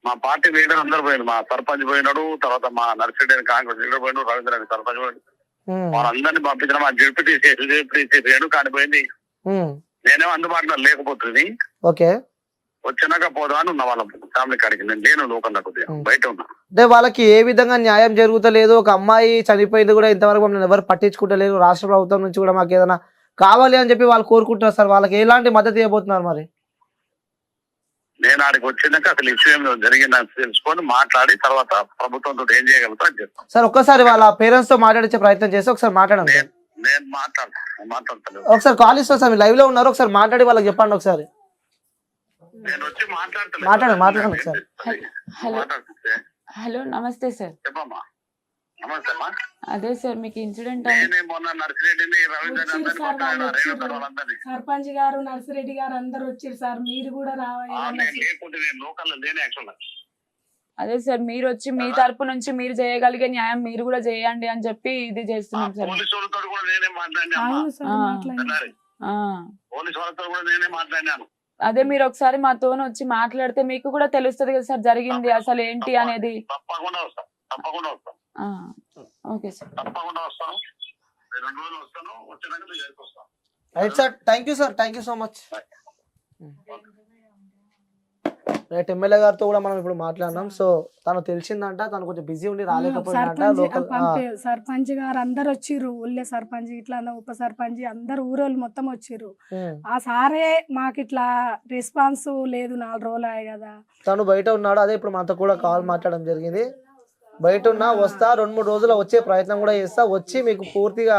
మా పార్టీ లీడర్ అందరు పోయినాడు, మా సర్పంచ్ పోయినాడు, తర్వాత మా నర్సిరెడ్డి కాంగ్రెస్ లీడర్ పోయినాడు, రవీంద్ర రెడ్డి సర్పంచ్ పోయినాడు, వాళ్ళందరినీ పంపించిన మా జడ్పీటీసీ రేణు కానిపోయింది. నేనేమో అందుబాటులో లేకపోతుంది. ఓకే, వచ్చినాక పోదా అని ఉన్న వాళ్ళ ఫ్యామిలీ కాడికి. నేను లేను లోకల్ కొద్దిగా బయట ఉన్నా. అంటే వాళ్ళకి ఏ విధంగా న్యాయం జరుగుతలేదు, ఒక అమ్మాయి చనిపోయింది కూడా ఇంతవరకు మమ్మల్ని ఎవరు పట్టించుకుంటలేరు, రాష్ట్ర ప్రభుత్వం నుంచి కూడా మాకు ఏదైనా కావాలి అని చెప్పి వాళ్ళు కోరుకుంటున్నారు సార్. వాళ్ళకి ఎలాంటి మద్దతు ఇవ్వబోతున్నారు మరి? నేను ఆడికి వచ్చినాక అసలు ఇష్యూ ఏం జరిగిందని తెలుసుకొని మాట్లాడి తర్వాత ప్రభుత్వంతో ఏం చేయగలుగుతా అని చెప్తాను సార్. ఒక్కసారి వాళ్ళ పేరెంట్స్ తో మాట్లాడించే ప్రయత్నం చేసి ఒకసారి మాట్లాడండి. నేను మాట్లాడతాను. ఒకసారి కాల్ ఇస్తాను సార్, మీరు లైవ్ లో ఉన్నారు, ఒకసారి మాట్లాడి వాళ్ళకి చెప్పండి ఒకసారి. నేను వచ్చి మాట్లాడండి ఒకసారి. హలో నమస్తే సార్. చెప్పమ్మా. నమస్తే అమ్మా. అదే సార్ మీకు ఇన్సిడెంట్ మొన్న నర్సిరెడ్డిని సర్పంచ్ గారు నర్సిరెడ్డి గారు అందరు వచ్చారు సార్, మీరు కూడా రావాలి. లేకుంటే నేను లోకల్ లేని యాక్చువల్. అదే సార్ మీరు వచ్చి మీ తరపు నుంచి మీరు చేయగలిగే న్యాయం మీరు కూడా చేయండి అని చెప్పి ఇది చేస్తున్నాం సార్. పోలీసు వాళ్ళతో కూడా నేనే మాట్లాడినా. పోలీసు వాళ్ళతో కూడా నేనే మాట్లాడినాను. అదే మీరు ఒకసారి మాతో వచ్చి మాట్లాడితే మీకు కూడా తెలుస్తుంది కదా సార్ జరిగింది అసలు ఏంటి అనేది. తప్పకుండా వస్తాం, తప్పకుండా వస్తాం. ఓకే సార్, తప్పకుండా వస్తాను. 2 రోజులు వస్తాను, వచ్చినాక మీ దగ్గరికి వస్తాను. Right sir, thank you sir, thank you so much. Right, MLA గారితో కూడా మనం ఇప్పుడు మాట్లాడినాం. సో తను తెలిసిందంట, తను కొంచెం బిజీ ఉండి రాలేకపోయిందంట. సర్పంచ్ గారు అందరు వచ్చిర్రు, ఊళ్ళే సర్పంచ్ ఇట్లా ఉప సర్పంచ్ అందరు ఊరోళ్ళు మొత్తం వచ్చిర్రు. ఆ సారే మాకు ఇట్లా రెస్పాన్స్ లేదు, 4 రోజులు అయ్యాయి కదా. తను బయట ఉన్నాడు, అదే ఇప్పుడు మనతో కూడా కాల్ మాట్లాడడం జరిగింది. బయట ఉన్నా వస్తా, 2-3 రోజుల్లో వచ్చే ప్రయత్నం కూడా చేస్తా, వచ్చి మీకు పూర్తిగా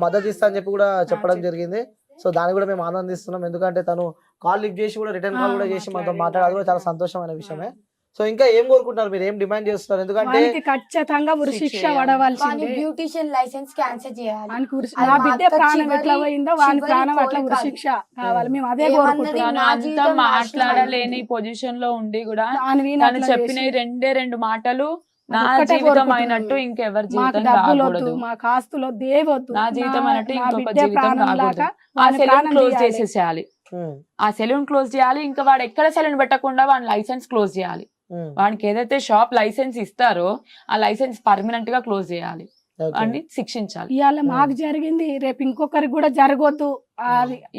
మద్దతు ఇస్తా అని చెప్పి కూడా చెప్పడం జరిగింది. సో దాన్ని కూడా మేము ఆనందిస్తున్నాం, ఎందుకంటే తను కాల్ లిఫ్ట్ చేసి కూడా రిటర్న్ కాల్ కూడా చేసి మనతో మాట్లాడాలి కూడా చాలా సంతోషమైన విషయమే. సో ఇంకా ఏం కోరుకుంటున్నారు మీరు, ఏం డిమాండ్ చేస్తున్నారు? ఎందుకంటే ఖచ్చితంగా ఉరిశిక్ష పడవలసిందే, బ్యూటిషియన్ లైసెన్స్ క్యాన్సిల్ చేయాలి. నా బిడ్డ ప్రాణం ఎట్లా పోయిందో వాని ప్రాణం అట్లా ఉరిశిక్ష కావాలి. మేము అదే కోరుకుంటున్నాం. అంతా మాట్లాడలేని పొజిషన్ లో ఉండి కూడా తను చెప్పిన 2 మాటలు నా జీవితం అయినట్టు ఇంకెవరి జీవితం రాకూడదు, మాకు ఆస్తులో దేవద్దు, నా జీవితం అయినట్టు ఇంకొక జీవితం రాకూడదు. ఆ సెలూన్ క్లోజ్ చేసేసేయాలి, ఆ సెలూన్ క్లోజ్ చేయాలి. ఇంకా వాడు ఎక్కడ సెలూన్ పెట్టకుండా వాడి లైసెన్స్ క్లోజ్ చేయాలి. వాడికి ఏదైతే షాప్ లైసెన్స్ ఇస్తారో ఆ లైసెన్స్ పర్మనెంట్ గా క్లోజ్ చేయాలి అని శిక్షించాలి. ఇవాళ మాకు జరిగింది, రేపు ఇంకొకరికి కూడా జరగొద్దు.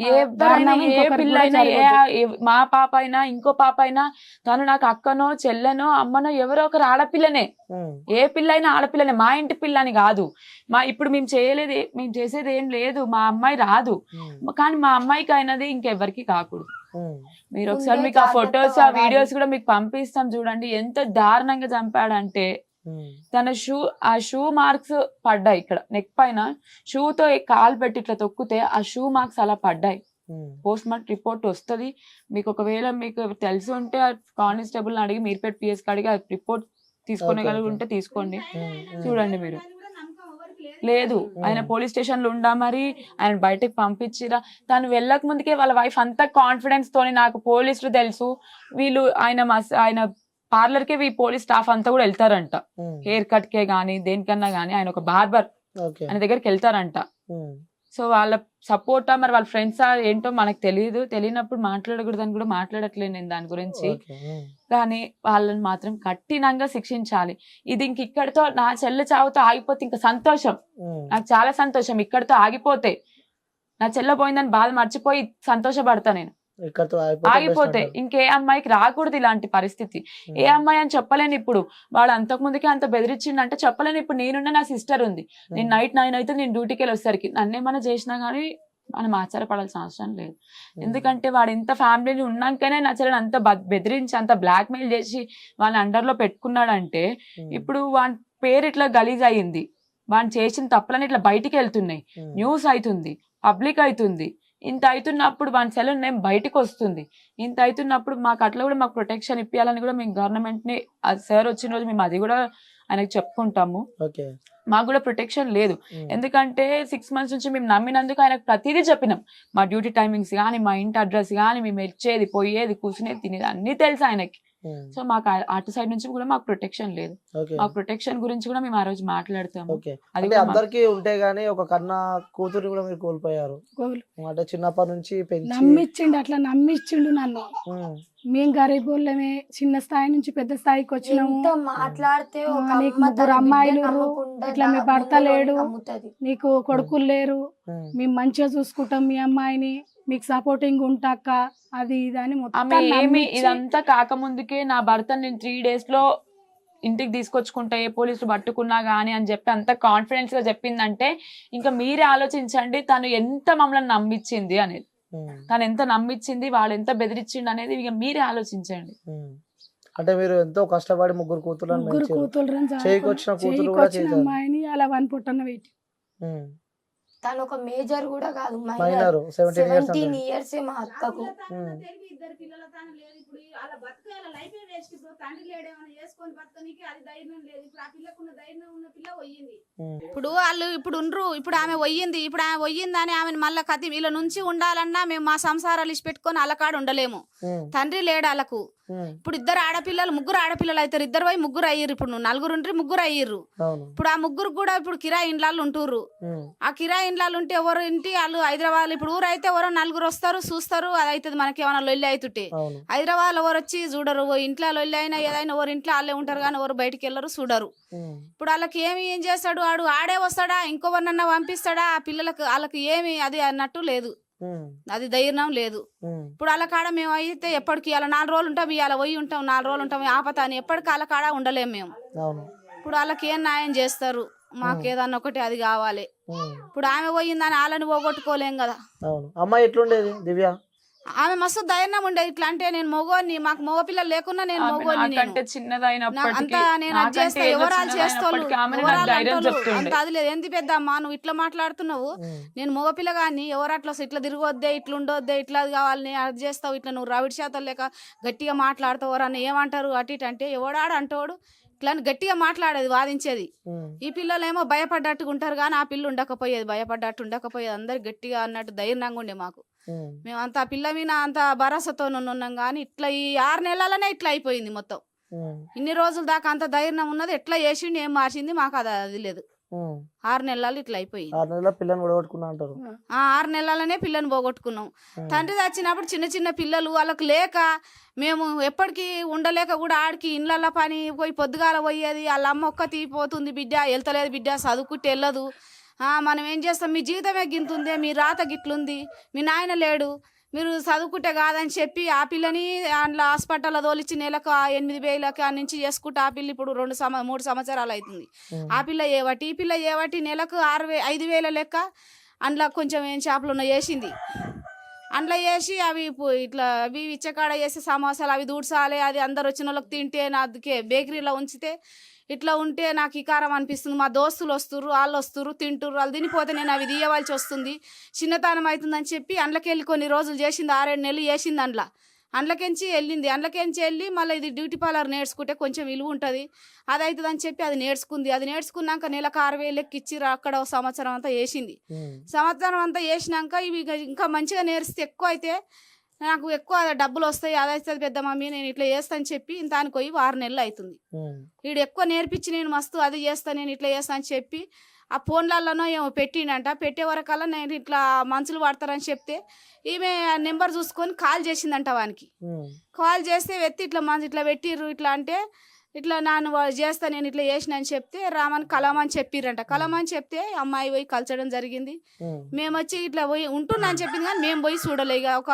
ఏ పిల్లైనా, మా పాప అయినా ఇంకో పాప అయినా, తను నాకు అక్కనో చెల్లెనో అమ్మనో ఎవరో ఒకరు ఆడపిల్లనే. ఏ పిల్ల అయినా ఆడపిల్లనే, మా ఇంటి పిల్ల అని కాదు. ఇప్పుడు మేము చేసేది ఏం లేదు, మా అమ్మాయి రాదు, కానీ మా అమ్మాయికి అయినది ఇంకెవరికి కాకూడదు. మీరు ఒకసారి మీకు ఆ ఫొటోస్ ఆ వీడియోస్ కూడా మీకు పంపిస్తాం చూడండి, ఎంత దారుణంగా చంపాడంటే. తన ఆ షూ మార్క్స్ పడ్డాయి ఇక్కడ నెక్ పైన, షూతో కాలు పెట్టి ఇట్లా తొక్కితే ఆ షూ మార్క్స్ అలా పడ్డాయి. పోస్ట్ మార్టం రిపోర్ట్ వస్తుంది మీకు, ఒకవేళ మీకు తెలిసి ఉంటే కానిస్టేబుల్ అడిగి మీర్పేట్ పిఎస్ అడిగి ఆ రిపోర్ట్ తీసుకునే ఉంటే తీసుకోండి, చూడండి మీరు. లేదు ఆయన పోలీస్ స్టేషన్ లో ఉండా, మరి ఆయన బయటకు పంపించిరా. తను వెళ్ళక ముందుకే వాళ్ళ వైఫ్ అంత కాన్ఫిడెన్స్ తోని నాకు పోలీసులు తెలుసు, వీళ్ళు ఆయన పార్లర్ కి ఈ పోలీస్ స్టాఫ్ అంతా కూడా వెళ్తారంట, హెయిర్ కట్ కే గానీ దేనికన్నా గానీ ఆయన ఒక బార్బర్ ఆయన దగ్గరికి వెళ్తారంట. సో వాళ్ళ సపోర్టా మరి వాళ్ళ ఫ్రెండ్సా ఏంటో మనకు తెలియనప్పుడు మాట్లాడకూడదని కూడా మాట్లాడట్లేదు నేను దాని గురించి. కానీ వాళ్ళని మాత్రం కఠినంగా శిక్షించాలి. ఇది ఇంక ఇక్కడితో నా చెల్లె చావుతో ఆగిపోతే ఇంకా సంతోషం, నాకు చాలా సంతోషం. ఇక్కడితో ఆగిపోతే నా చెల్లె పోయిందని బాధ మర్చిపోయి సంతోషపడతా నేను. ఆగిపోతే ఇంకే అమ్మాయికి రాకూడదు ఇలాంటి పరిస్థితి. ఏ అమ్మాయి అని చెప్పలేను. ఇప్పుడు వాడు అంతకు ముందుకే అంత బెదిరించిండు అంటే చెప్పలేను. ఇప్పుడు నేనున్న నా సిస్టర్ ఉంది, నేను నైట్ 9 అయితే నేను డ్యూటీకి వెళ్ళి వచ్చేసరికి నన్నేమన్నా చేసినా కానీ మనం ఆశ్చర్యపడాల్సిన అవసరం లేదు. ఎందుకంటే వాడు ఇంత ఫ్యామిలీని ఉన్నాకనే నా చెల్లెని అంత బెదిరించి అంత బ్లాక్ మెయిల్ చేసి వాళ్ళని అండర్లో పెట్టుకున్నాడంటే ఇప్పుడు వాడి పేరు ఇట్లా గలీజ్ అయ్యింది, వాడిని చేసిన తప్పులని ఇట్లా బయటికి వెళ్తున్నాయి, న్యూస్ అవుతుంది, పబ్లిక్ అవుతుంది. ఇంత అవుతున్నప్పుడు వన్ సెలూన్ నేమ్ బయటకు వస్తుంది. ఇంత అవుతున్నప్పుడు మాకు అట్లా కూడా మాకు ప్రొటెక్షన్ ఇప్పించాలని కూడా మేము గవర్నమెంట్ని సార్ వచ్చిన రోజు మేము అది కూడా ఆయనకు చెప్పుకుంటాము. ఓకే. మాకు కూడా ప్రొటెక్షన్ లేదు. ఎందుకంటే 6 months నుంచి మేము నమ్మినందుకు ఆయనకు ప్రతిదీ చెప్పినాం. మా డ్యూటీ టైమింగ్స్ కానీ, మా ఇంటి అడ్రస్ కానీ, మేము వచ్చేది పోయేది కూర్చునేది తినేది అన్నీ తెలుసు ఆయనకి. సో మాకు అటు సైడ్ నుంచి కూడా మాకు ప్రొటెక్షన్ లేదు. మాకు ప్రొటెక్షన్ గురించి కూడా మేము ఆ రోజు మాట్లాడతాము. అంటే అందరికి ఉంటే గానీ ఒక కన్నా కూతురు కూడా మీరు కోల్పోయారు. అంటే చిన్నప్పటి నుంచి నమ్మిచ్చిండు, అట్లా నమ్మిచ్చిండు నన్ను. మేము గరీబ్ వాళ్ళమే, చిన్న స్థాయి నుంచి పెద్ద స్థాయికి వచ్చినాము. మాట్లాడితే నీకు 3 అమ్మాయిలు, ఇట్లా మీ భర్త లేడు, నీకు కొడుకులు లేరు, మేము మంచిగా చూసుకుంటాం మీ అమ్మాయిని, మీకు సపోర్టింగ్ ఉంటాక అది ఇది అని మొత్తం ఏమి ఇదంతా కాకముందుకే నా భర్త నేను 3 days లో ఇంటికి తీసుకొచ్చుకుంటా, ఏ పోలీసులు పట్టుకున్నా గానీ అని చెప్పి అంత కాన్ఫిడెన్స్ గా చెప్పిందంటే ఇంకా మీరే ఆలోచించండి తను ఎంత మమ్మల్ని నమ్మించింది అనేది. తను ఎంత నమ్మించింది, వాడు ఎంత బెదిరించిండు అనేది ఇక మీరే ఆలోచించండి. అంటే మీరు ఎంతో కష్టపడి 3 కూతుర్లను అమ్మాయిని అలా 1 పుట్టన పెట్టి, తను ఒక మేజర్ కూడా కాదు, మైనర్ 17 years మా అక్కకు. ఇప్పుడు వాళ్ళు ఇప్పుడు ఆమె పోయింది, అని ఆమెను మళ్ళా కతి వీళ్ళ నుంచి ఉండాలన్నా మేము మా సంసారాలు ఇచ్చి పెట్టుకొని అలకాడ ఉండలేము. తండ్రి లేడు వాళ్ళకు. ఇప్పుడు 2 ఆడపిల్లలు 3 ఆడపిల్లలు అవుతారు, 2 పోయి 3 అయ్యారు. ఇప్పుడు 4 3 అయ్యారు. ఇప్పుడు ఆ 3 కూడా ఇప్పుడు కిరాయి ఇండ్లలో ఉంటుర్రు. ఆ కిరాయి ఇండ్లలో ఉంటే ఎవరు ఇంటి వాళ్ళు హైదరాబాద్, ఇప్పుడు ఊరు అయితే ఎవరో 4 వస్తారు చూస్తారు, అది అవుతుంది మనకి ఏమైనా లొల్లి అవుతుంటే. హైదరాబాద్ ఎవరు వచ్చి చూడరు, ఇంట్లో లొల్లి అయినా ఏదైనా ఎవరు ఇంట్లో వాళ్ళే ఉంటారు కానీ ఎవరు బయటికి వెళ్ళరు చూడరు. ఇప్పుడు వాళ్ళకి ఏం చేస్తాడు, ఆడే వస్తాడా, ఇంకోవరన్నా పంపిస్తాడా, ఆ పిల్లలకు వాళ్ళకి ఏమి అది అన్నట్టు లేదు, అది ధైర్యం లేదు. ఇప్పుడు వాళ్ళ కాడ మేము అయితే ఎప్పటికి ఇలా 4 రోజులు ఉంటాం, ఇలా పోయి ఉంటాం, 4 రోజులు ఉంటాం, ఆపత అని ఎప్పటికి వాళ్ళ కాడ ఉండలేము మేము. ఇప్పుడు వాళ్ళకి ఏం న్యాయం చేస్తారు, మాకు ఏదన్నా ఒకటి అది కావాలి. ఇప్పుడు ఆమె పోయిందని వాళ్ళని పోగొట్టుకోలేం కదా. అమ్మాయి ఎట్లుండేది దివ్య? ఆమె మస్తు ధైర్యం ఉండేది. ఇట్లా అంటే నేను మగోని, మాకు మగ పిల్లలు లేకున్నా నేను మగోని, అంతా నేను అది చేస్తా, ఎవరాలు చేస్తాను అంత అది లేదు. ఏంది పెద్ద అమ్మా నువ్వు ఇట్లా మాట్లాడుతున్నావు, నేను మగపిల్ల కానీ ఎవరు అట్లా ఇట్లా తిరగొద్దే, ఇట్లా ఉండొద్దే, ఇట్లా కావాలని అది చేస్తావు, ఇట్లా నువ్వు రవిడి శాతం లేక గట్టిగా మాట్లాడతావు అని ఏమంటారు అటు ఇటు అంటే ఎవడాడు అంటాడు ఇట్లా గట్టిగా మాట్లాడేది, వాదించేది. ఈ పిల్లలేమో భయపడ్డట్టుగా ఉంటారు కానీ ఆ పిల్ల ఉండకపోయేది, భయపడ్డట్టు ఉండకపోయేది, అందరు గట్టిగా అన్నట్టు ధైర్యంగా ఉండే మాకు. మేమంతా పిల్ల మీద అంత భరోసాతో ఉన్నాం కానీ ఇట్లా ఈ 6 నెలలనే ఇట్లా అయిపోయింది మొత్తం. ఇన్ని రోజుల దాకా అంత ధైర్యం ఉన్నది, ఎట్లా చేసిండు ఏం మార్చింది మాకు అది లేదు. 6 నెలలు ఇట్లా అయిపోయింది. 6 నెలలనే పిల్లని పోగొట్టుకున్నాం. తండ్రి చచ్చినప్పుడు చిన్న చిన్న పిల్లలు వాళ్ళకు లేక మేము ఎప్పటికీ ఉండలేక కూడా ఆడికి ఇండ్ల పని పోయి పొద్దుగాల పోయేది. వాళ్ళ అమ్మ ఒక్కతి పోతుంది, బిడ్డ వెళ్తలేదు, బిడ్డ చదువుకుంటే వెళ్ళదు, మనం ఏం చేస్తాం, మీ జీవితమే గింతుంది, మీ రాత గిట్లుంది, మీ నాయన లేడు, మీరు చదువుకుంటే కాదని చెప్పి ఆ పిల్లని అందులో హాస్పిటల్లో తోలిచ్చి నెలకు 8,000 నుంచి చేసుకుంటే ఆ పిల్ల ఇప్పుడు 3 సంవత్సరాలు అవుతుంది. ఆ పిల్ల ఈ పిల్ల నెలకు 5,000 లెక్క అందులో కొంచెం ఏం చేపలు ఉన్న వేసింది. అందులో వేసి అవి ఇట్లా అవి ఇచ్చకాడ వేసి సమోసాలు అవి దూడ్చాలి, అది అందరు వచ్చిన వాళ్ళకి తింటే నాకే బేకరీలో ఉంచితే ఇట్లా ఉంటే నాకు ఈ కారం అనిపిస్తుంది. మా దోస్తులు వస్తుర్రు, వాళ్ళు వస్తుర్రు, తింటుర్రు, వాళ్ళు తినిపోతే నేను అవి తీయవలసి వస్తుంది, చిన్నతనం అవుతుందని చెప్పి అందులోకెళ్ళి కొన్ని రోజులు చేసింది, 6-7 నెలలు చేసింది. అందులోకించి వెళ్ళి మళ్ళీ ఇది బ్యూటీ పార్లర్ నేర్చుకుంటే కొంచెం విలువ ఉంటుంది, అది అవుతుంది అని చెప్పి అది నేర్చుకుంది. అది నేర్చుకున్నాక నెలకు 6,000 ఇచ్చి అక్కడ సంవత్సరం అంతా వేసింది. సంవత్సరం అంతా వేసినాక ఇవి ఇంకా మంచిగా నేర్స్తే ఎక్కువ అయితే నాకు ఎక్కువ డబ్బులు వస్తాయి, అది అవుతుంది పెద్ద మమ్మీ నేను ఇట్లా చేస్తాను చెప్పి దానికి పోయి 6 నెలలు అవుతుంది. వీడు ఎక్కువ నేర్పించి నేను మస్తు అది చేస్తాను, నేను ఇట్లా చేస్తాను అని చెప్పి ఆ ఫోన్లలోనో ఏమో పెట్టిండంట. పెట్టే వరకల్లా నేను ఇట్లా మనుషులు పడతారని చెప్తే ఈమె నెంబర్ చూసుకొని కాల్ చేసిందంట వానికి. కాల్ చేస్తే వెత్తి ఇట్లా పెట్టిర్రు ఇట్లా అంటే ఇట్లా నాన్న చేస్తా నేను ఇట్లా చేసిన అని చెప్తే రామని కలమని చెప్పిర్రంట. కలమని చెప్తే అమ్మాయి పోయి కలచడం జరిగింది. మేము వచ్చి ఇట్లా పోయి ఉంటున్నా అని చెప్పింది కానీ మేము పోయి చూడలే. ఇక ఒక